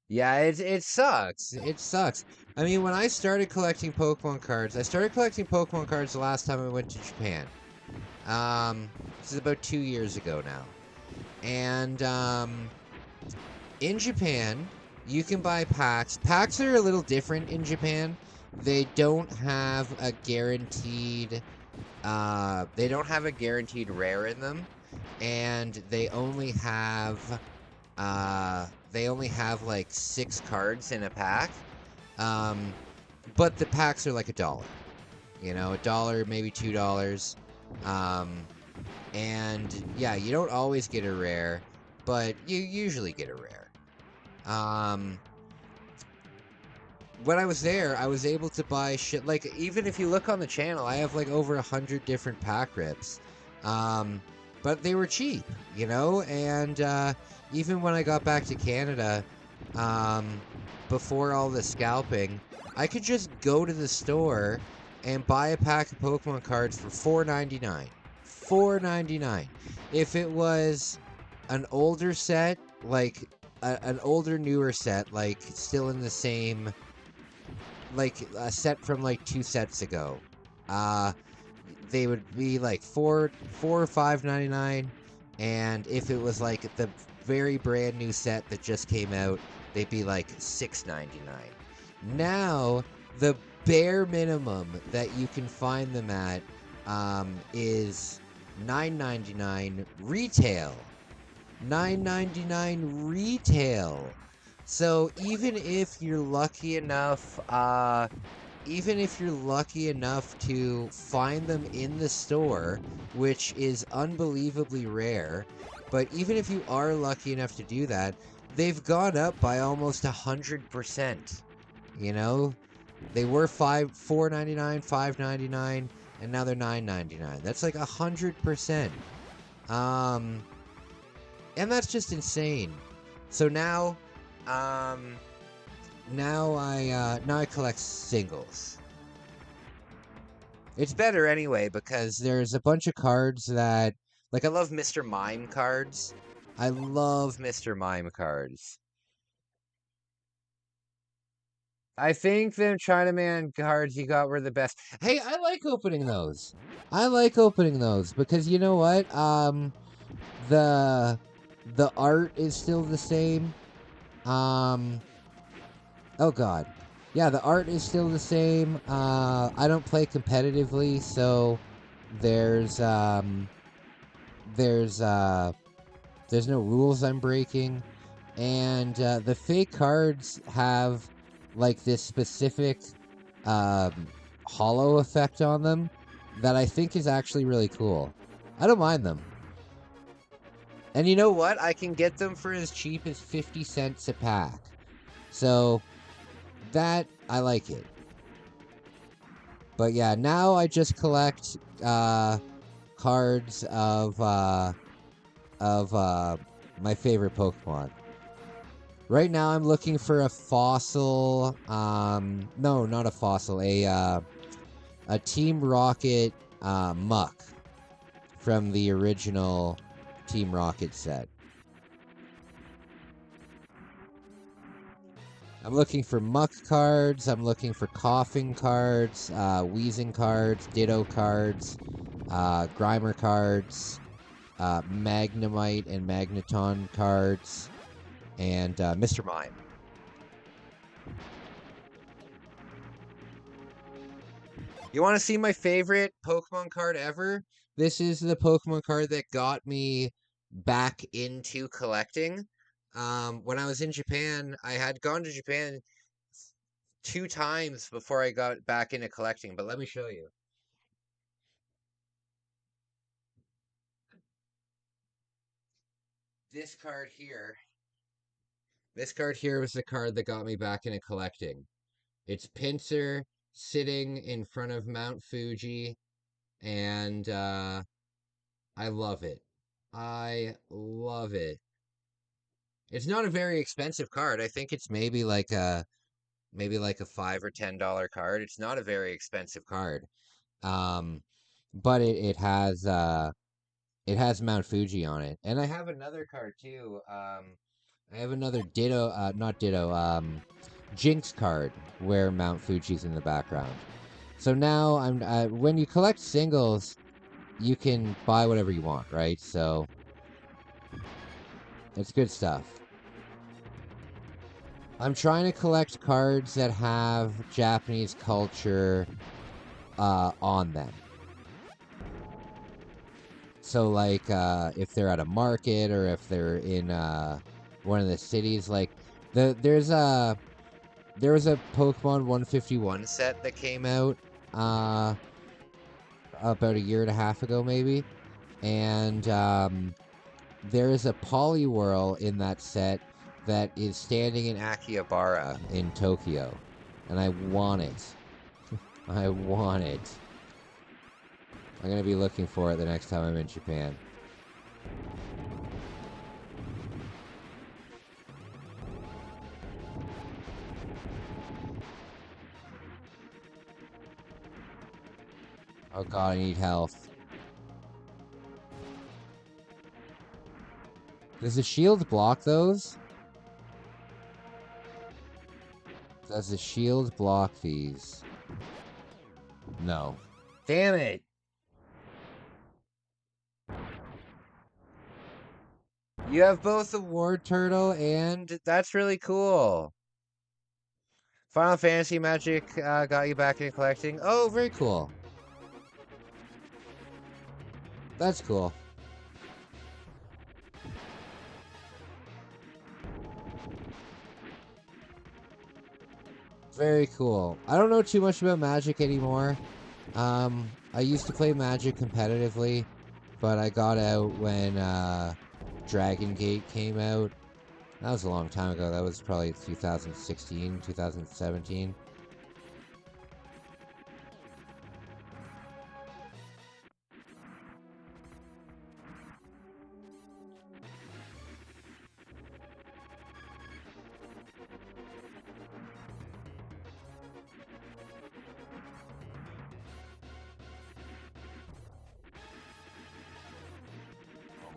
Yeah, it sucks. It sucks. I mean, when I started collecting Pokemon cards, I started collecting Pokemon cards the last time I went to Japan. This is about 2 years ago now. And in Japan, you can buy packs. Packs are a little different in Japan. They don't have a guaranteed they don't have a guaranteed rare in them, and they only have like 6 cards in a pack. Um, but the packs are like $1. You know, $1, maybe $2. Um, and yeah, you don't always get a rare, but you usually get a rare. Um, when I was there, I was able to buy shit. Like, even if you look on the channel, I have like over 100 different pack rips. Um, but they were cheap, you know? And even when I got back to Canada, um, before all the scalping, I could just go to the store and buy a pack of Pokemon cards for $4.99. $4.99. If it was an older set, like an older, newer set, like still in the same, like a set from like 2 sets ago, uh, they would be like four or $5.99, and if it was like the very brand new set that just came out, they'd be like $6.99. Now the bare minimum that you can find them at is $9.99 retail. $9.99 retail. So even if you're lucky enough to find them in the store, which is unbelievably rare, but even if you are lucky enough to do that, they've gone up by almost 100%. You know, they were $4.99, $5.99, and now they're $9.99. That's like 100%. Um, and that's just insane. So um, now I collect singles. It's better anyway because there's a bunch of cards that, like, I love Mr. Mime cards. I love Mr. Mime cards. I think the Chinaman cards you got were the best. Hey, I like opening those. I like opening those because you know what? The the art is still the same. Um, oh god. Yeah, the art is still the same. I don't play competitively, so there's um there's uh there's no rules I'm breaking. And the fake cards have like this specific um hollow effect on them that I think is actually really cool. I don't mind them. And you know what? I can get them for as cheap as 50 cents a pack. So that I like it. But yeah, now I just collect cards of my favorite Pokemon. Right now, I'm looking for a fossil. No, not a fossil. A Team Rocket Muck from the original Team Rocket set. I'm looking for Muck cards. I'm looking for Coughing cards, Wheezing cards, Ditto cards, Grimer cards, Magnemite and Magneton cards, and Mr. Mime. You want to see my favorite Pokemon card ever? This is the Pokemon card that got me back into collecting. When I was in Japan, I had gone to Japan 2 times before I got back into collecting, but let me show you. This card here. This card here was the card that got me back into collecting. It's Pinsir sitting in front of Mount Fuji, and I love it. I love it. It's not a very expensive card. I think it's maybe like a $5 or $10 card. It's not a very expensive card. Um, but it has It has Mount Fuji on it, and I have another card too. I have another Ditto, not Ditto, Jinx card where Mount Fuji's in the background. So now I'm when you collect singles, you can buy whatever you want, right? So it's good stuff. I'm trying to collect cards that have Japanese culture on them. So like if they're at a market or if they're in one of the cities, like there was a Pokemon 151 set that came out about a year and a half ago maybe, and there is a Poliwhirl in that set that is standing in Akihabara in Tokyo, and I want it. I want it. I'm gonna be looking for it the next time I'm in Japan. Oh god, I need health. Does the shield block those? Does the shield block these? No. Damn it! You have both the War Turtle and that's really cool. Final Fantasy Magic got you back into collecting. Oh, very cool. That's cool. Very cool. I don't know too much about Magic anymore. I used to play Magic competitively, but I got out when Dragon Gate came out. That was a long time ago. That was probably 2016, 2017.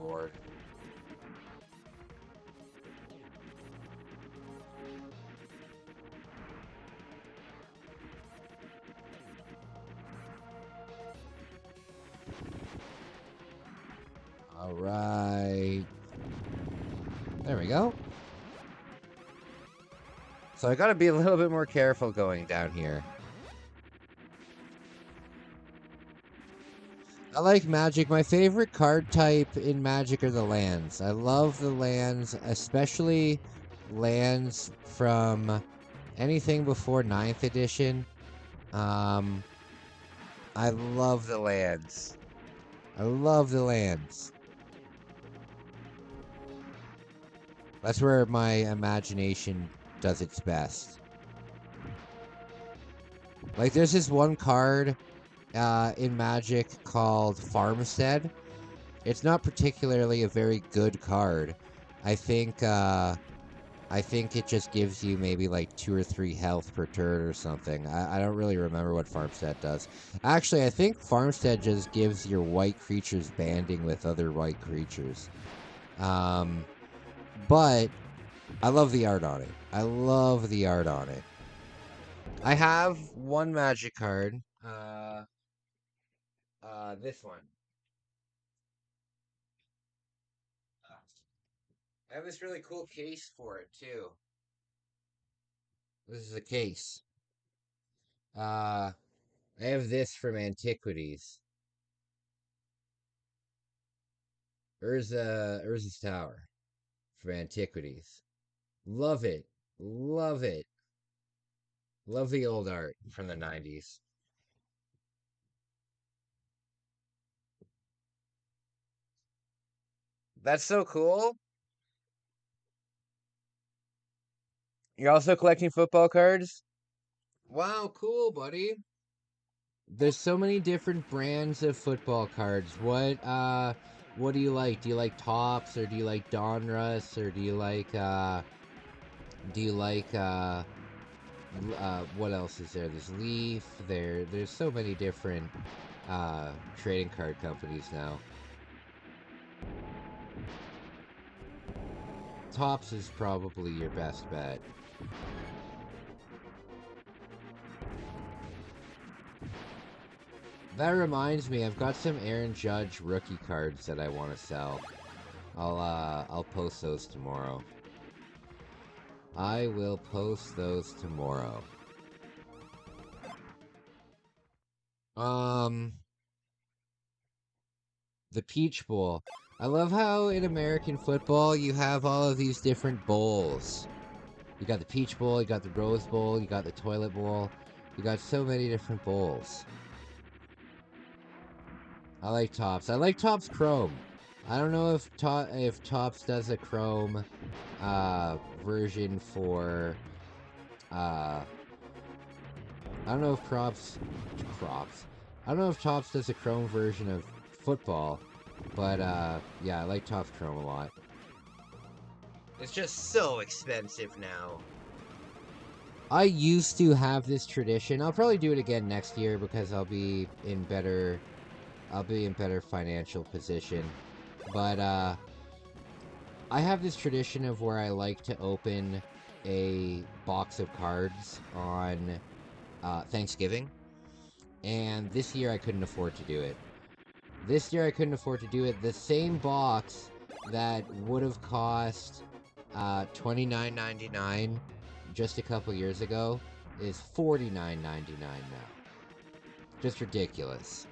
Oh, Lord. All right. There we go. So I gotta be a little bit more careful going down here. I like Magic. My favorite card type in Magic are the lands. I love the lands, especially lands from anything before 9th edition. Um, I love the lands. I love the lands. That's where my imagination does its best. Like, there's this one card in Magic called Farmstead. It's not particularly a very good card. I think it just gives you maybe like 2 or 3 health per turn or something. I don't really remember what Farmstead does. Actually, I think Farmstead just gives your white creatures banding with other white creatures. But I love the art on it. I love the art on it. I have one Magic card. This one. I have this really cool case for it too. This is a case. I have this from Antiquities. Urza's Tower from Antiquities. Love it. Love it. Love the old art from the 90s. That's so cool. You're also collecting football cards? Wow, cool, buddy. There's so many different brands of football cards. What do you like? Do you like Tops or do you like Donruss or do you like what else is there? There's Leaf. There's so many different trading card companies now. Tops is probably your best bet. That reminds me, I've got some Aaron Judge rookie cards that I want to sell. I'll post those tomorrow. I will post those tomorrow. The Peach Bowl. I love how in American football you have all of these different bowls. You got the Peach Bowl, you got the Rose Bowl, you got the Toilet Bowl. You got so many different bowls. I like Topps. I like Topps Chrome. I don't know if Topps does a Chrome version for I don't know if Topps I don't know if Topps does a Chrome version of football, but yeah, I like Topps Chrome a lot. It's just so expensive now. I used to have this tradition. I'll probably do it again next year because I'll be in better financial position. But I have this tradition of where I like to open a box of cards on Thanksgiving. And this year I couldn't afford to do it. The same box that would have cost $29.99 just a couple years ago is $49.99 now. Just ridiculous.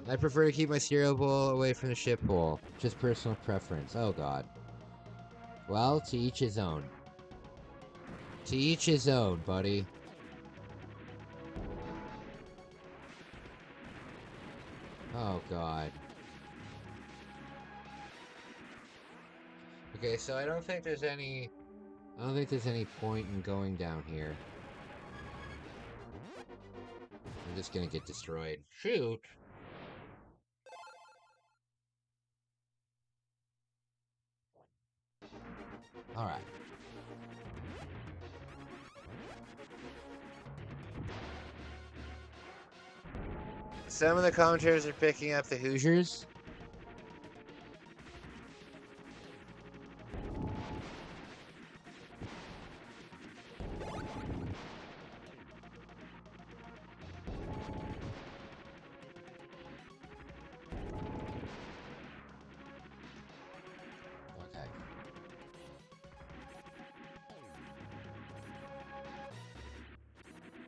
I prefer to keep my cereal bowl away from the ship bowl. Just personal preference. Oh god. Well, to each his own. To each his own, buddy. Oh god. Okay, so I don't think there's any point in going down here. I'm just gonna get destroyed. Shoot. Alright. Some of the commentators are picking up the Hoosiers. Okay.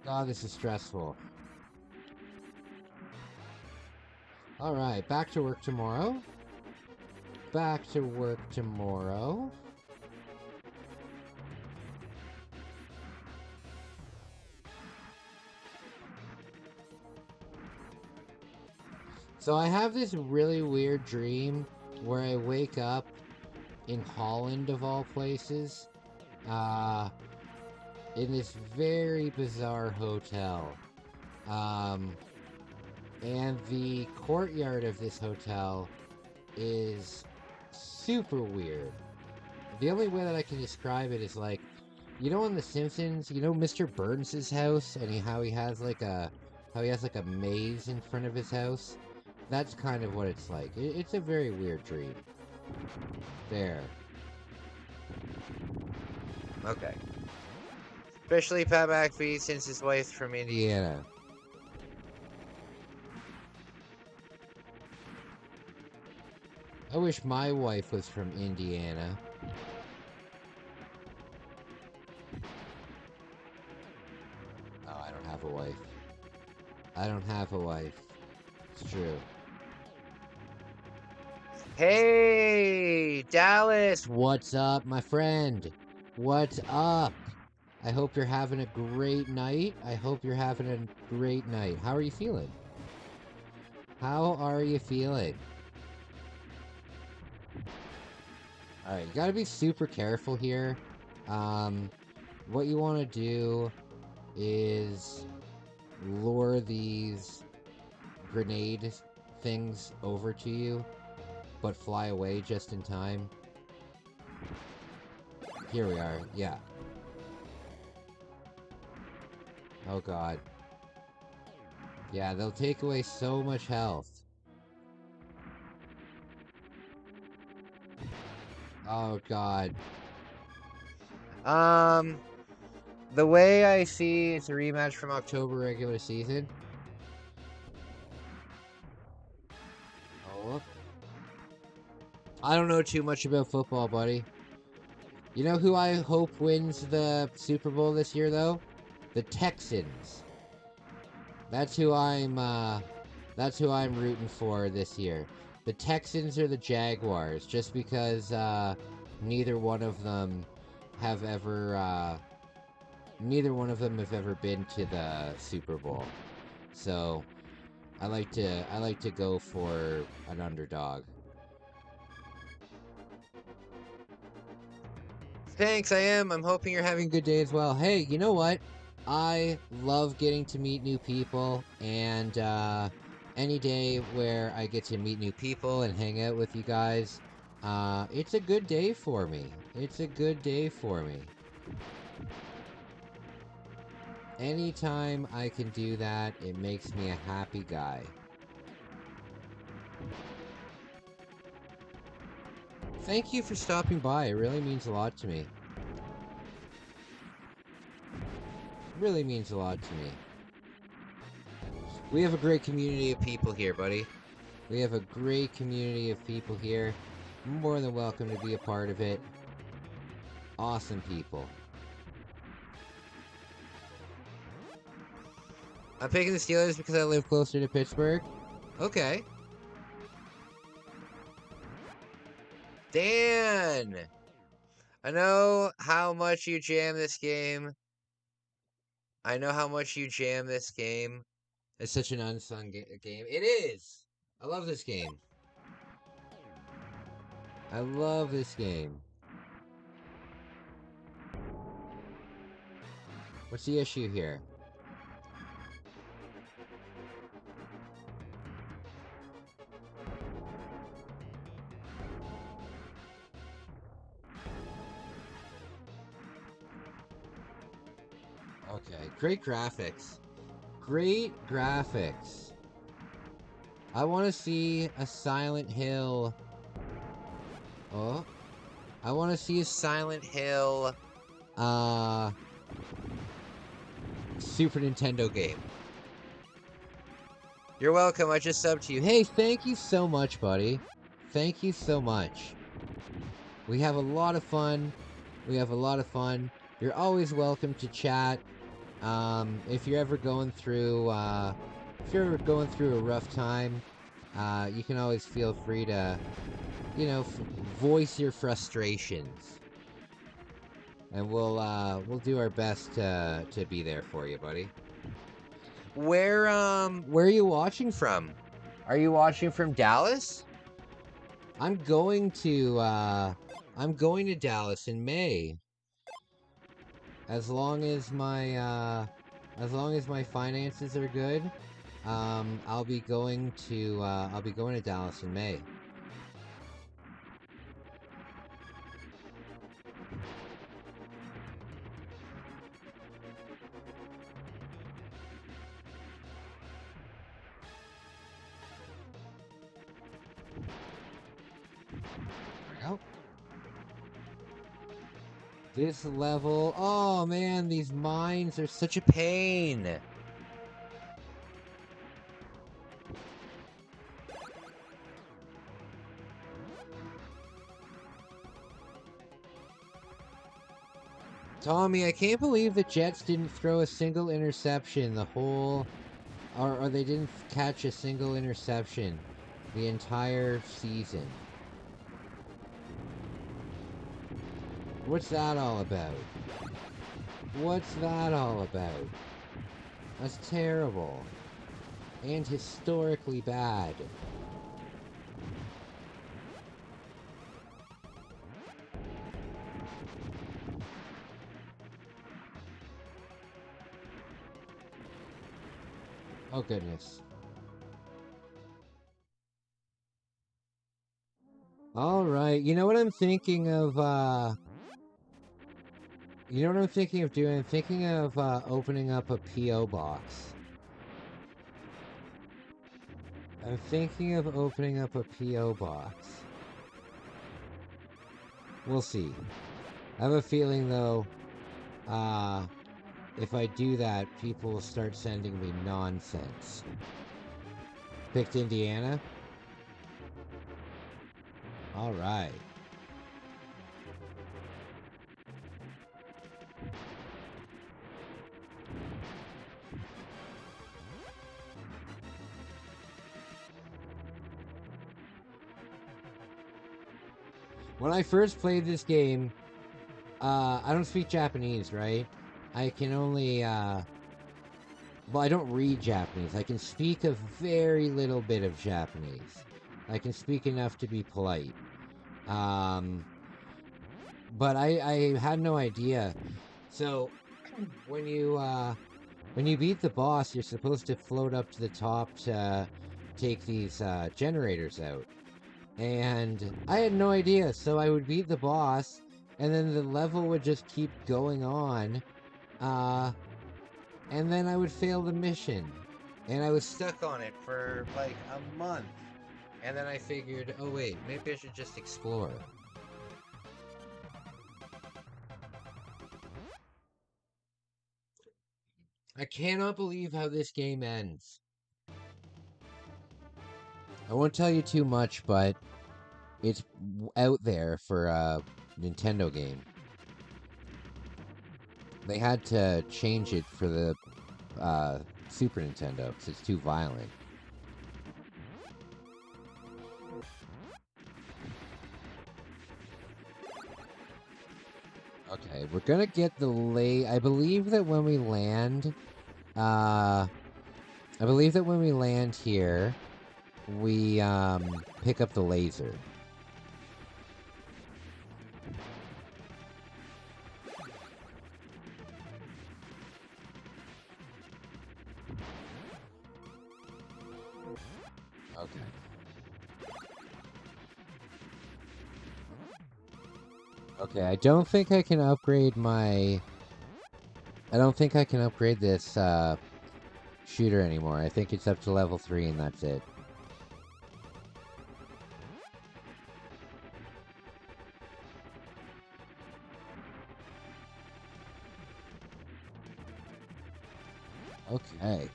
God, this is stressful. Alright, back to work tomorrow. Back to work tomorrow. So I have this really weird dream where I wake up in Holland, of all places, in this very bizarre hotel. And the courtyard of this hotel is super weird. The only way that I can describe it is like, you know, on The Simpsons, you know, Mr. Burns' house, and how he has like a maze in front of his house. That's kind of what it's like. It's a very weird dream. There. Okay. Especially Pat McAfee, since his wife's from Indiana. I wish my wife was from Indiana. Oh, I don't have a wife. I don't have a wife. It's true. Hey, Dallas! What's up, my friend? What's up? I hope you're having a great night. How are you feeling? Alright, you gotta be super careful here. What you want to do is lure these grenade things over to you, but fly away just in time. Here we are, yeah. Oh god. Yeah, they'll take away so much health. Oh, God. The way I see it's a rematch from October regular season. Oh. I don't know too much about football, buddy. You know who I hope wins the Super Bowl this year, though? The Texans. That's who I'm rooting for this year. The Texans or the Jaguars, just because neither one of them have ever been to the Super Bowl. So I like to go for an underdog. Thanks, I am. I'm hoping you're having A good day as well. Hey, you know what? I love getting to meet new people, and any day where I get to meet new people and hang out with you guys, it's a good day for me. It's a good day for me. Anytime I can do that, it makes me a happy guy. Thank you for stopping by. It really means a lot to me. Really means a lot to me. We have a great community of people here, buddy. We have a great community of people here. More than welcome to be a part of it. Awesome people. I'm picking the Steelers because I live Closer to Pittsburgh. Okay. Dan! I know how much you jam this game. It's such an unsung game. It is! I love this game. I love this game. What's the issue here? Okay, great graphics. Great graphics. I want to see a Silent Hill. Oh. I want to see a Silent Hill Super Nintendo game. You're welcome. I just subbed to you. Hey, thank you so much, buddy. Thank you so much. We have a lot of fun. You're always welcome to chat. If you're ever going through a rough time, you can always feel free to, voice your frustrations, and we'll do our best to be there for you, buddy. Where are you watching from? Are you watching from Dallas? I'm going to Dallas in May. As long as my finances are good, I'll be going to Dallas in May. This level, oh man, these mines are such a pain. Tommy, I can't believe the Jets didn't throw a single interception or they didn't catch a single interception the entire season. What's that all about? That's terrible. And historically bad. Oh goodness. Alright, you know what I'm thinking of doing? I'm thinking of opening up a P.O. box. We'll see. I have a feeling, though, if I do that, people will start sending me nonsense. Picked Indiana? Alright. When I first played this game, I don't speak Japanese, right? I can only, well, I don't read Japanese. I can speak a very little bit of Japanese. I can speak enough to be polite. But I had no idea. So, when you beat the boss, you're supposed to float up to the top to take these generators out. And I had no idea, so I would beat the boss, and then the level would just keep going on, and then I would fail the mission. And I was stuck on it for like a month. And then I figured, oh wait, maybe I should just explore. I cannot believe how this game ends. I won't tell you too much, but it's out there for a Nintendo game. They had to change it for the Super Nintendo because it's too violent. Okay, we're gonna get the I believe that when we land, here, we pick up the laser. Okay. Okay, I don't think I can upgrade my... I don't think I can upgrade this shooter anymore. I think it's up to level 3 and that's it. Okay.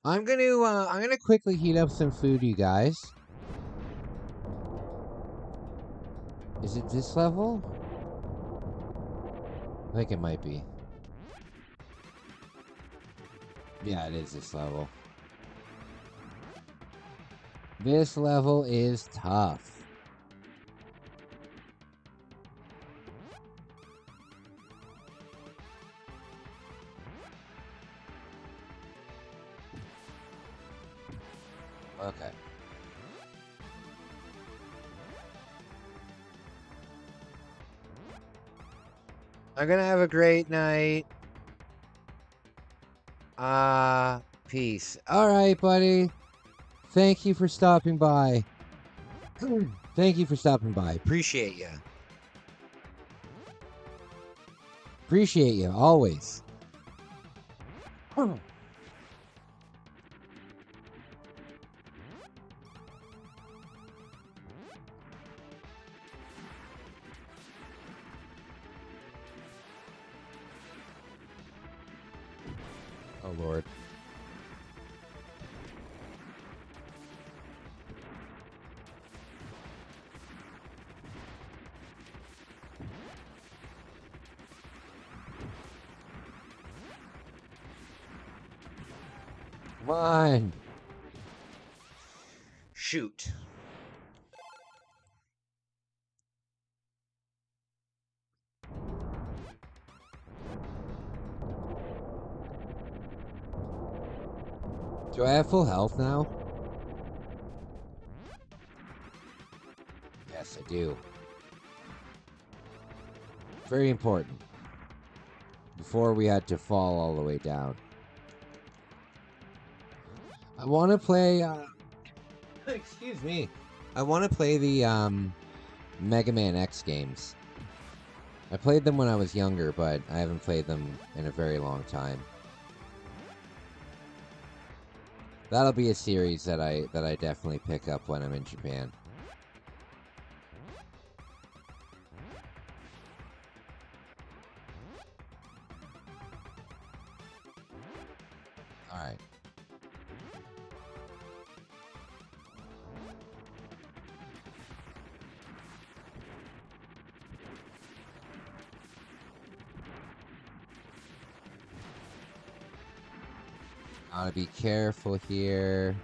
I'm gonna quickly heat up some food, you guys. Is it this level? I think it might be. Yeah, it is this level. This level is tough. Okay. I'm gonna have a great night. Peace. Alright, buddy. Thank you for stopping by. Thank you for stopping by. Appreciate you. Appreciate you, always. Oh, Lord. Come on. Shoot. Do I have full health now? Yes, I do. Very important. Before we had to fall all the way down. I want to play, excuse me. I want to play the, Mega Man X games. I played them when I was younger, but I haven't played them in a very long time. That'll be a series that I definitely pick up when I'm in Japan. Gotta be careful here.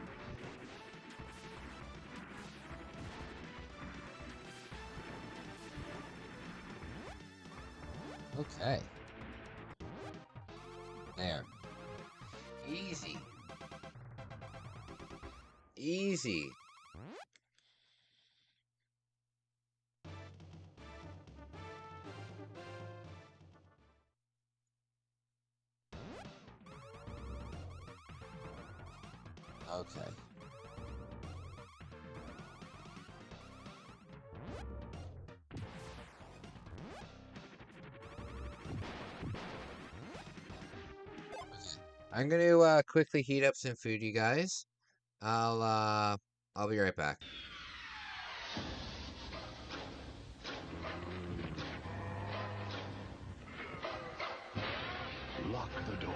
Okay. There. Easy. Easy. Okay. I'm gonna quickly heat up some food, you guys. I'll be right back. Lock the door.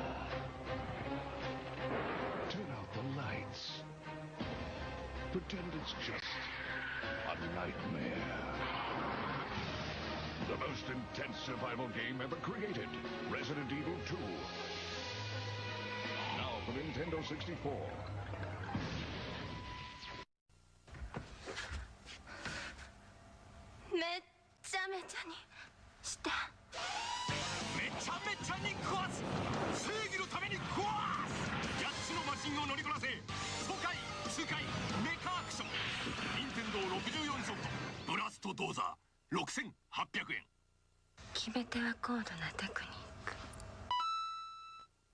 Turn out the lights. Pretend it's just a nightmare. The most intense survival game ever created. Resident Evil 2. Now for Nintendo 64. めっちゃめちゃにしためちゃめちゃに壊す正義のために壊す8つのマシンを乗りこなせ爽快痛快メカアクション任天堂64ソフトブラストドーザー6800円決め手は高度なテクニック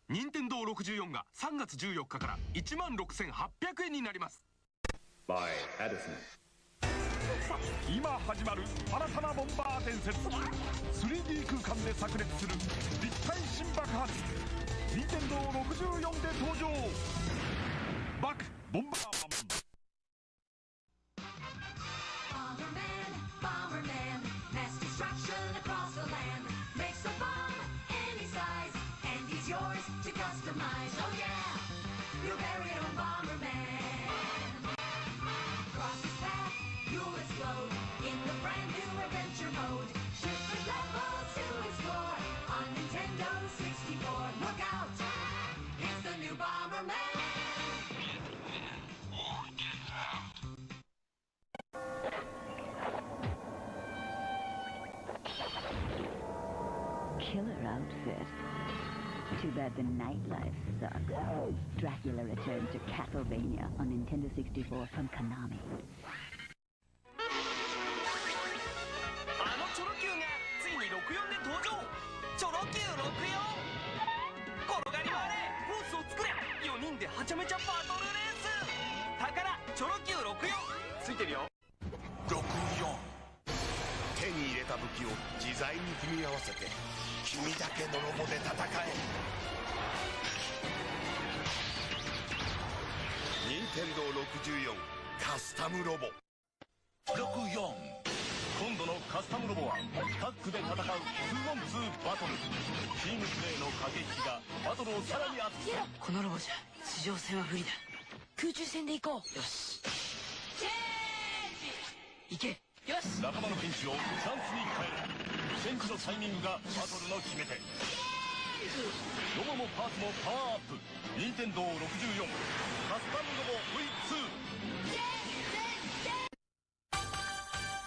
任天堂64が3月14日から16,800円になります by Edison今始まる新たなボンバー伝説 3D 空間で炸裂する立体新爆発任天堂64で登場バックボンバーマン Bomberman, mass destruction across the land. Makes a bomb any size, and he's yours to customize. Oh yeah, your very own Bomberman. Cross his path, you'll explode in the brand new adventure mode. Different levels to explore on Nintendo 64. Look out, it's the new Bomberman. Killer outfit. Too bad the nightlife sucks. Dracula returns to Castlevania on Nintendo 64 from Konami. あのチョロ Q がついに64で登場チョロ Q64 転がり回れコースを作れ4人ではちゃめちゃバトルレース宝チョロ Q64 ついてるよ64手に入れた武器を自在に組み合わせて君だけのロボで戦え任天堂64カスタムロボ64今度のカスタムロボはタッグで戦う 2on2 バトルチームプレーの駆け引きがバトルをさらに熱くこのロボじゃ地上戦は不利だ空中戦で行こうよし行けよし仲間のピンチをチャンスに変える戦時のタイミングがバトルの決め手ロボもパーツもパワーアップ任天堂64カスタムロボ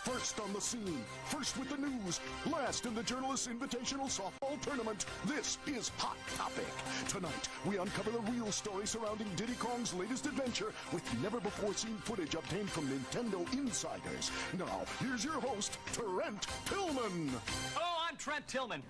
V2First on the scene, first with the news, last in the Journalists Invitational Softball Tournament. This is Hot Topic. Tonight, we uncover the real story surrounding Diddy Kong's latest adventure with never-before-seen footage obtained from Nintendo insiders. Now, here's your host, Trent Tillman. Hello, I'm Trent Tillman.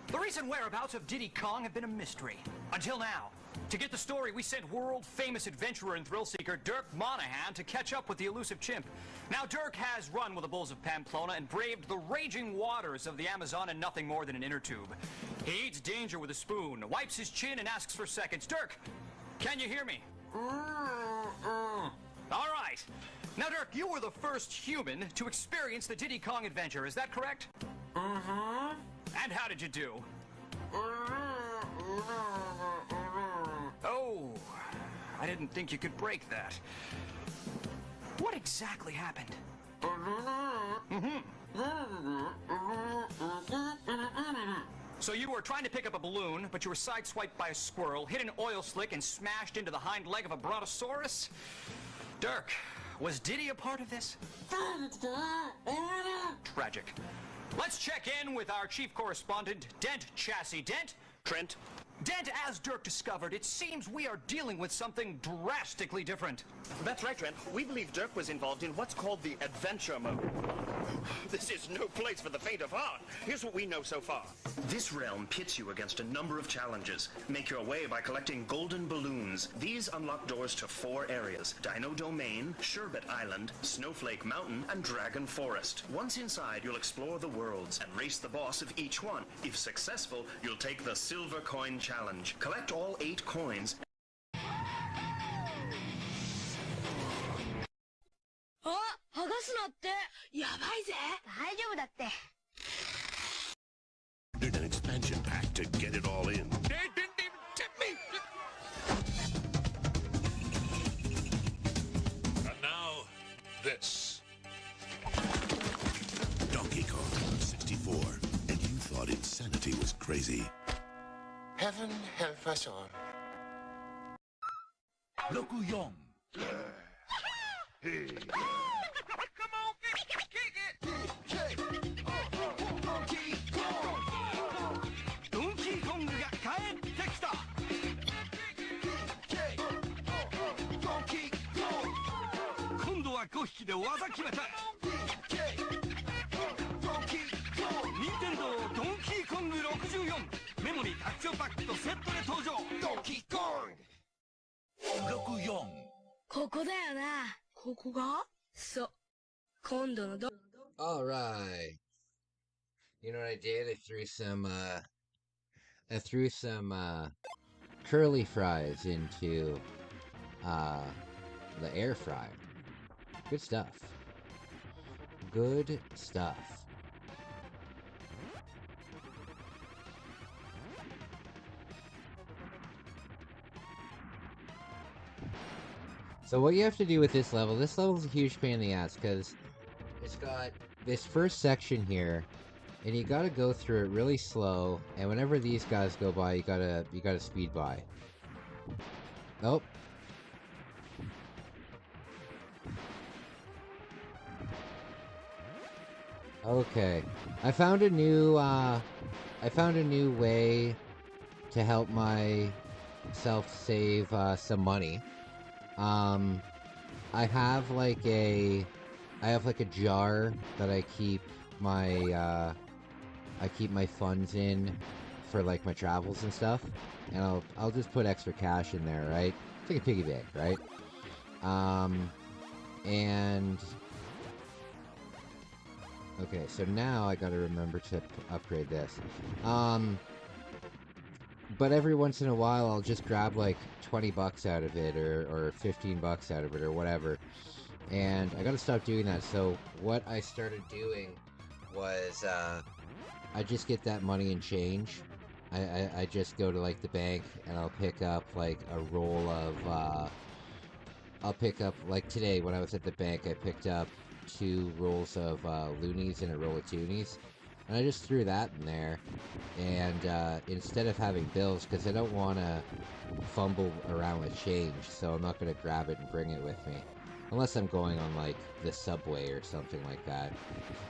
The recent whereabouts of Diddy Kong have been a mystery. Until now. To get the story, we sent world-famous adventurer and thrill-seeker Dirk Monahan to catch up with the elusive chimp. Now, Dirk has run with the bulls of Pamplona and braved the raging waters of the Amazon in nothing more than an inner tube. He eats danger with a spoon, wipes his chin, and asks for seconds. Dirk, can you hear me? All right. Now, Dirk, you were the first human to experience the Diddy Kong adventure. Is that correct? Mm-hmm. And how did you do? Oh, I didn't think you could break that. What exactly happened? So you were trying to pick up a balloon, but you were sideswiped by a squirrel, hit an oil slick, and smashed into the hind leg of a brontosaurus? Dirk, was Diddy a part of this? Tragic. Let's check in with our chief correspondent, Dent Chassis. Dent? Trent? Dent, as Dirk discovered, it seems we are dealing with something drastically different. That's right, Trent. We believe Dirk was involved in what's called the adventure mode. This is no place for the faint of heart. Here's what we know so far. This realm pits you against a number of challenges. Make your way by collecting golden balloons. These unlock doors to 4 areas: Dino Domain, Sherbet Island, Snowflake Mountain, and Dragon Forest. Once inside, you'll explore the worlds and race the boss of each one. If successful, you'll take the Silver Coin Challenge. Collect all 8 coins. あ、剥がすなって。やばいぜ。大丈夫だって。 Did an expansion pack to get it all in. They didn't even tip me! And now, this. Donkey Kong 64. And you thought insanity was crazy. Heaven help us all. 64 Hey. Come on, kick it! Donkey Kong が帰ってきた 今度は5匹で技決めた任天堂ドンキーコング64メモリー拡張パックとセットで登場ドンキーコング64ここだよな。ここが？そう。今度のAlright. You know what I did? I threw some curly fries into the air fryer. Good stuff. Good stuff. So what you have to do with this level is a huge pain in the ass, because it's got this first section here, and you gotta go through it really slow, and whenever these guys go by, you gotta speed by. Nope. Okay. I found a new way to help myself save some money. I have like a jar that I keep my funds in for like my travels and stuff, and I'll just put extra cash in there, right? It's like a piggy bank, right? And okay, so now I gotta remember to upgrade this. But every once in a while, I'll just grab like 20 bucks out of it, or 15 bucks out of it, or whatever. And I gotta stop doing that. So what I started doing was, I just get that money and change. I just go to like the bank, and I'll pick up like a roll of, I'll pick up, like today when I was at the bank, I picked up 2 rolls of loonies and a roll of toonies. And I just threw that in there, and instead of having bills, because I don't want to fumble around with change, so I'm not going to grab it and bring it with me. Unless I'm going on, like, the subway or something like that.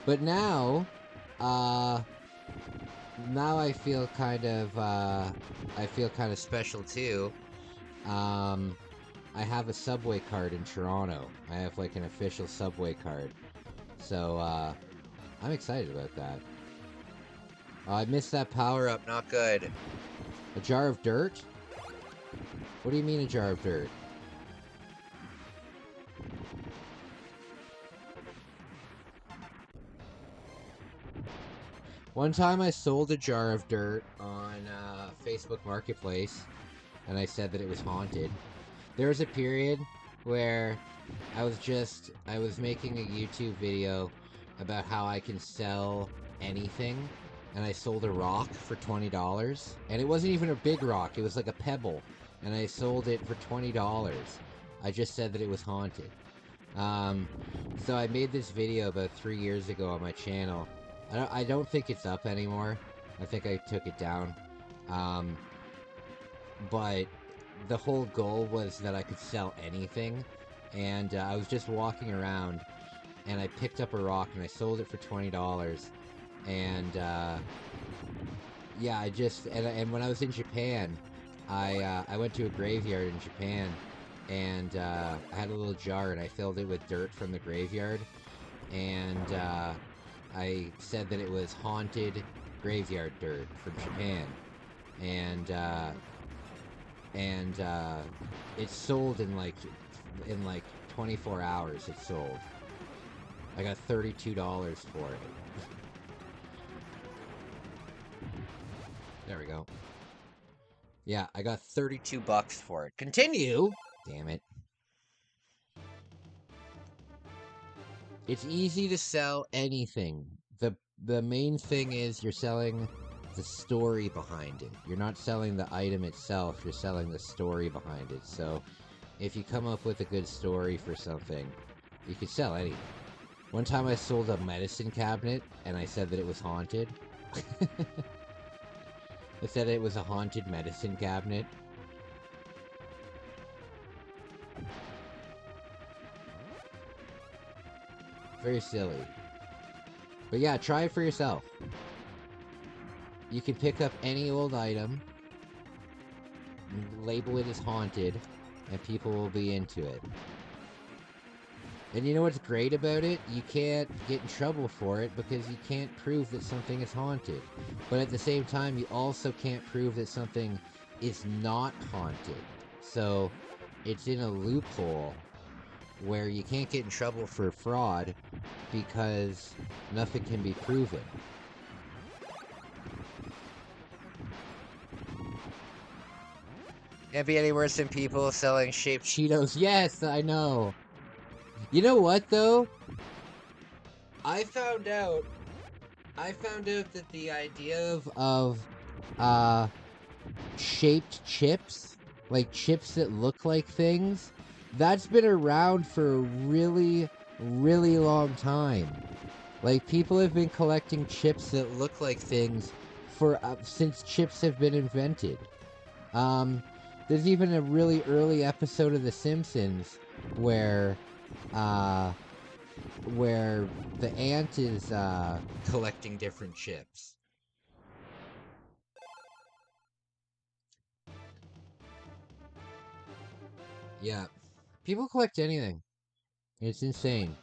But now, now I feel kind of special too. I have a subway card in Toronto. I have, like, an official subway card. So, I'm excited about that. Oh, I missed that power-up, not good. A jar of dirt? What do you mean a jar of dirt? One time I sold a jar of dirt on Facebook Marketplace, and I said that it was haunted. There was a period where I was making a YouTube video about how I can sell anything, and I sold a rock for $20, and it wasn't even a big rock, it was like a pebble, and I sold it for $20. I just said that it was haunted. So I made this video about 3 years ago on my channel. I don't think it's up anymore, I think I took it down. But the whole goal was that I could sell anything. And I was just walking around, and I picked up a rock, and I sold it for $20. And yeah, and when I was in Japan, I went to a graveyard in Japan, and I had a little jar, and I filled it with dirt from the graveyard, and I said that it was haunted graveyard dirt from Japan, and it sold in like 24 hours. It sold. I got $32 for it. There we go. Yeah, I got $32 for it. Continue! Damn it. It's easy to sell anything. The main thing is you're selling the story behind it. You're not selling the item itself, you're selling the story behind it. So, if you come up with a good story for something, you could sell anything. One time I sold a medicine cabinet, and I said that it was haunted. I said it was a haunted medicine cabinet. Very silly. But yeah, try it for yourself. You can pick up any old item, label it as haunted, and people will be into it. And you know what's great about it? You can't get in trouble for it because you can't prove that something is haunted. But at the same time, you also can't prove that something is not haunted. So it's in a loophole where you can't get in trouble for fraud because nothing can be proven. Can't be any worse than people selling shaped Cheetos. Yes, I know. You know what, though? I found out that the idea of shaped chips, like chips that look like things, that's been around for a really, really long time. Like, people have been collecting chips that look like things for since chips have been invented. There's even a really early episode of The Simpsons where the ant is collecting different chips. Yeah. People collect anything. It's insane.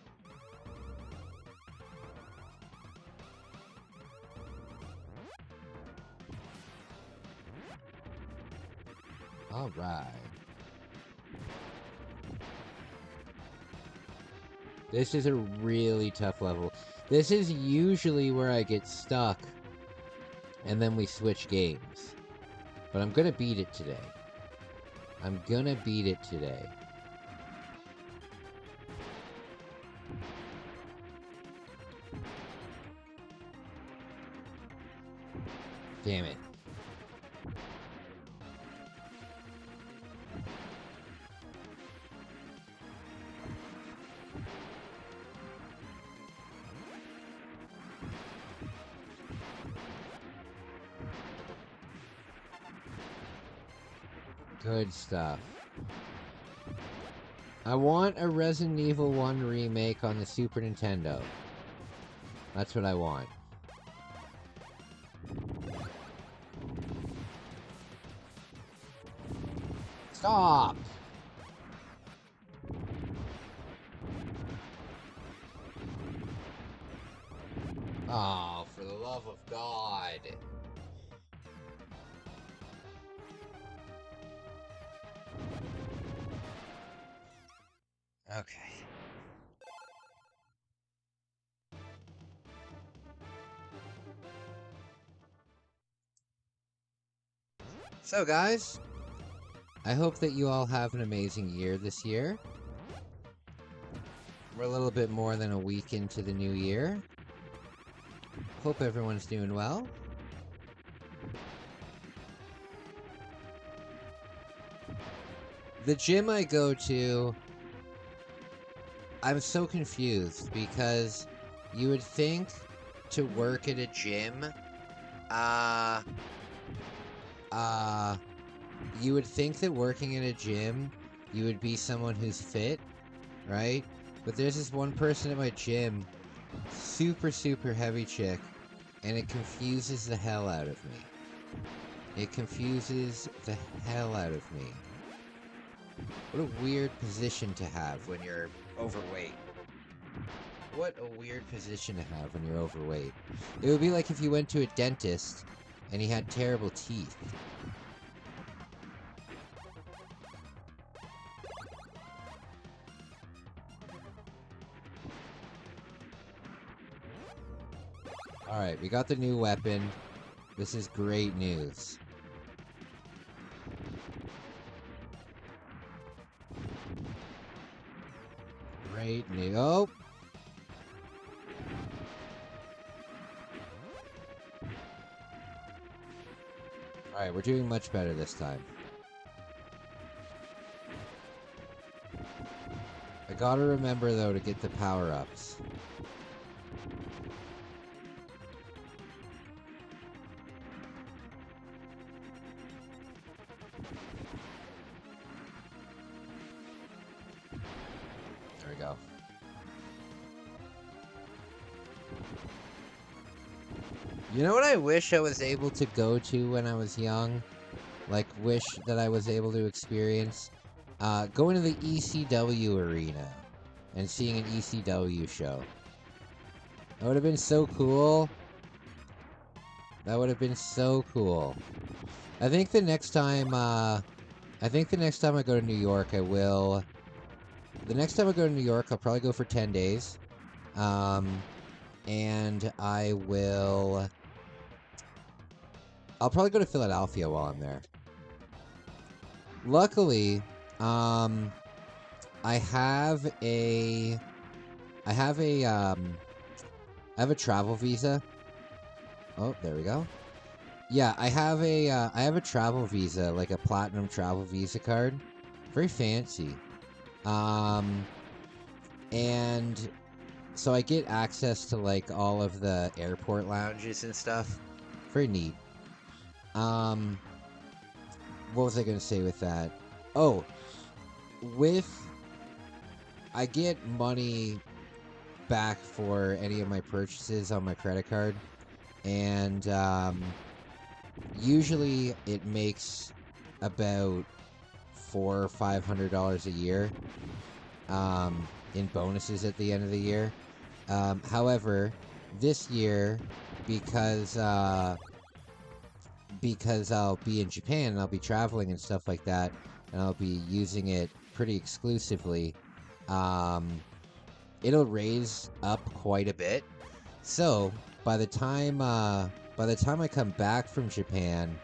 Alright. This is a really tough level. This is usually where I get stuck, and then we switch games. But I'm gonna beat it today. I'm gonna beat it today. Damn it. Good stuff. I want a Resident Evil 1 remake on the Super Nintendo. That's what I want. Stop! Oh, for the love of God. Okay. So guys, I hope that you all have an amazing year this year. We're a little bit more than a week into the new year. Hope everyone's doing well. The gym I go to, I'm so confused because you would think to work at a gym You would think that working in a gym, you would be someone who's fit, right? But there's this one person at my gym, super, super heavy chick, and it confuses the hell out of me. It confuses the hell out of me. What a weird position to have when you're overweight. What a weird position to have when you're overweight. It would be like if you went to a dentist and he had terrible teeth. Alright, we got the new weapon. This is great news. Great news. Oh! Alright, we're doing much better this time. I gotta remember, though, to get the power-ups. There we go. You know what I wish I was able to go to when I was young? Like, wish that I was able to experience? Going to the ECW arena and seeing an ECW show. That would have been so cool. That would have been so cool. I think the next time, I go to New York, I will... The next time I go to New York, I'll probably go for 10 days. And I will... I'll probably go to Philadelphia while I'm there. Luckily, I have a travel visa. Oh, there we go. Yeah, I have a travel visa, like a platinum travel visa card. Very fancy. And so I get access to like all of the airport lounges and stuff. Very neat. What was I going to say with that? Oh, I get money back for any of my purchases on my credit card, and usually it makes about $400 or $500 a year in bonuses at the end of the year. However, this year, because I'll be in Japan and I'll be traveling and stuff like that, and I'll be using it pretty exclusively, it'll raise up quite a bit. So by the time I come back from Japan,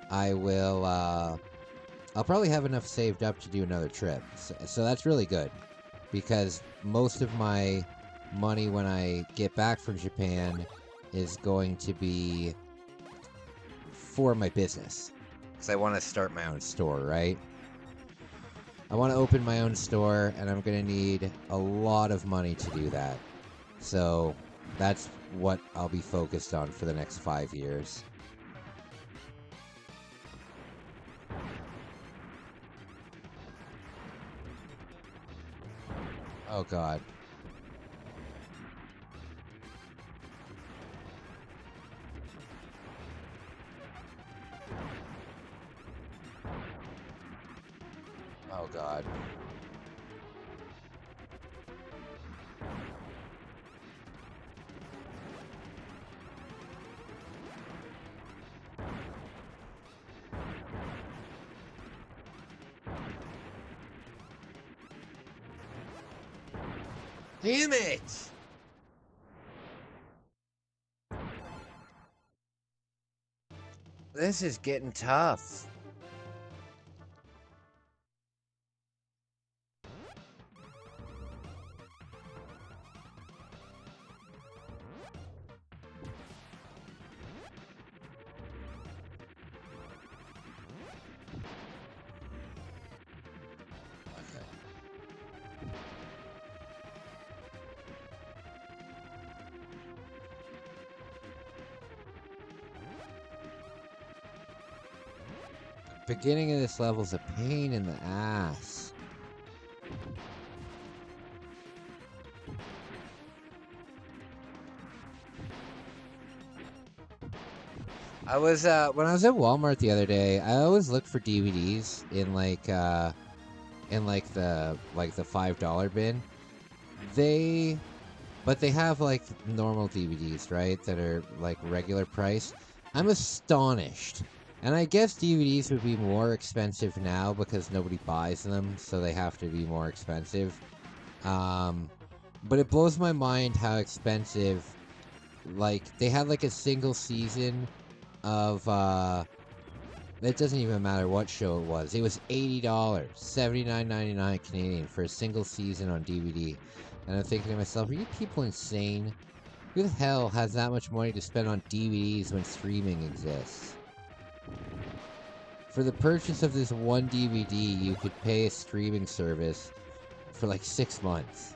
I'll probably have enough saved up to do another trip. So that's really good, because most of my money when I get back from Japan is going to be for my business, because I want to start my own store, right? I want to open my own store, and I'm going to need a lot of money to do that. So that's what I'll be focused on for the next 5 years. Oh God. Oh God. Damn it! This is getting tough. beginning of this level's a pain in the ass. I was when I was at Walmart the other day, I always look for DVDs in like the $5 bin. But they have like normal DVDs, right? That are like regular price. I'm astonished. And I guess DVDs would be more expensive now because nobody buys them, so they have to be more expensive. But it blows my mind how expensive. Like they had like a single season of it doesn't even matter what show it was. It was $80, $79.99 Canadian for a single season on DVD. And I'm thinking to myself, are you people insane? Who the hell has that much money to spend on DVDs when streaming exists? For the purchase of this one DVD, you could pay a streaming service for like 6 months.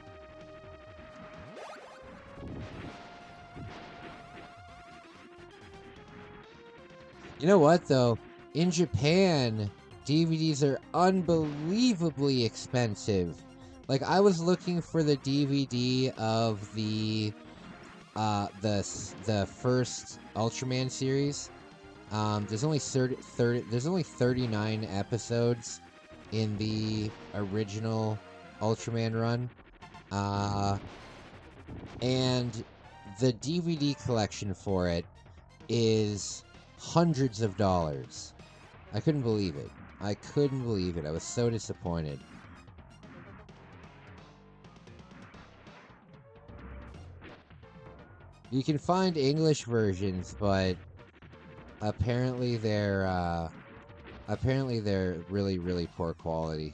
You know what, though? In Japan, DVDs are unbelievably expensive. Like, I was looking for the DVD of the first Ultraman series. There's only 39 episodes in the original Ultraman run. And the DVD collection for it is hundreds of dollars. I couldn't believe it. I couldn't believe it. I was so disappointed. You can find English versions, but apparently they're really, really poor quality.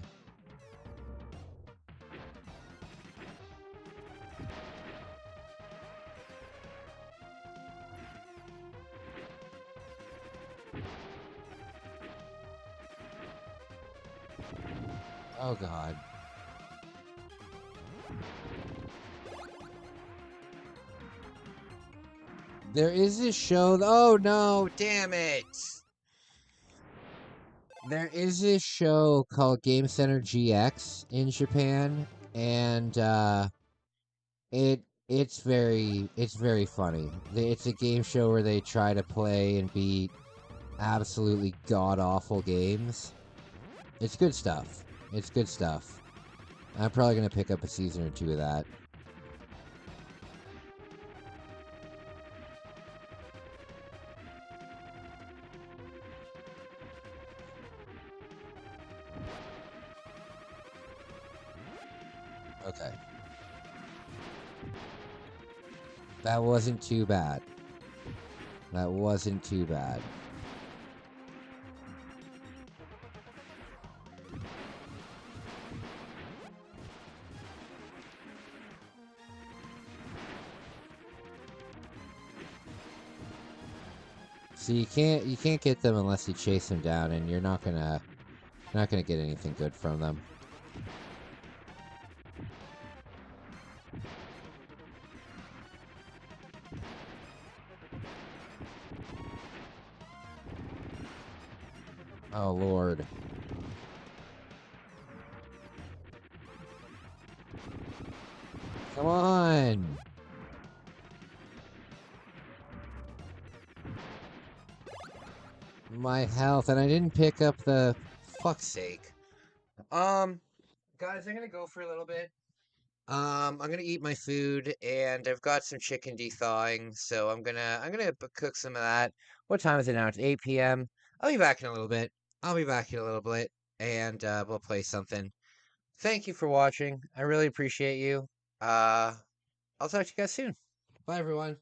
Oh God. There is this show. Oh no, damn it. There is this show called Game Center GX in Japan, and it's very funny. It's a game show where they try to play and beat absolutely god awful games. It's good stuff. It's good stuff. I'm probably gonna pick up a season or two of that. Okay. That wasn't too bad. That wasn't too bad. So you can't get them unless you chase them down, and you're not gonna get anything good from them. Oh Lord. Come on. My health, and I didn't pick up the fuck's sake. Guys, I'm gonna go for a little bit. I'm gonna eat my food, and I've got some chicken thawing, so I'm gonna cook some of that. What time is it now? It's 8 p.m. I'll be back in a little bit. And we'll play something. Thank you for watching. I really appreciate you. I'll talk to you guys soon. Bye, everyone.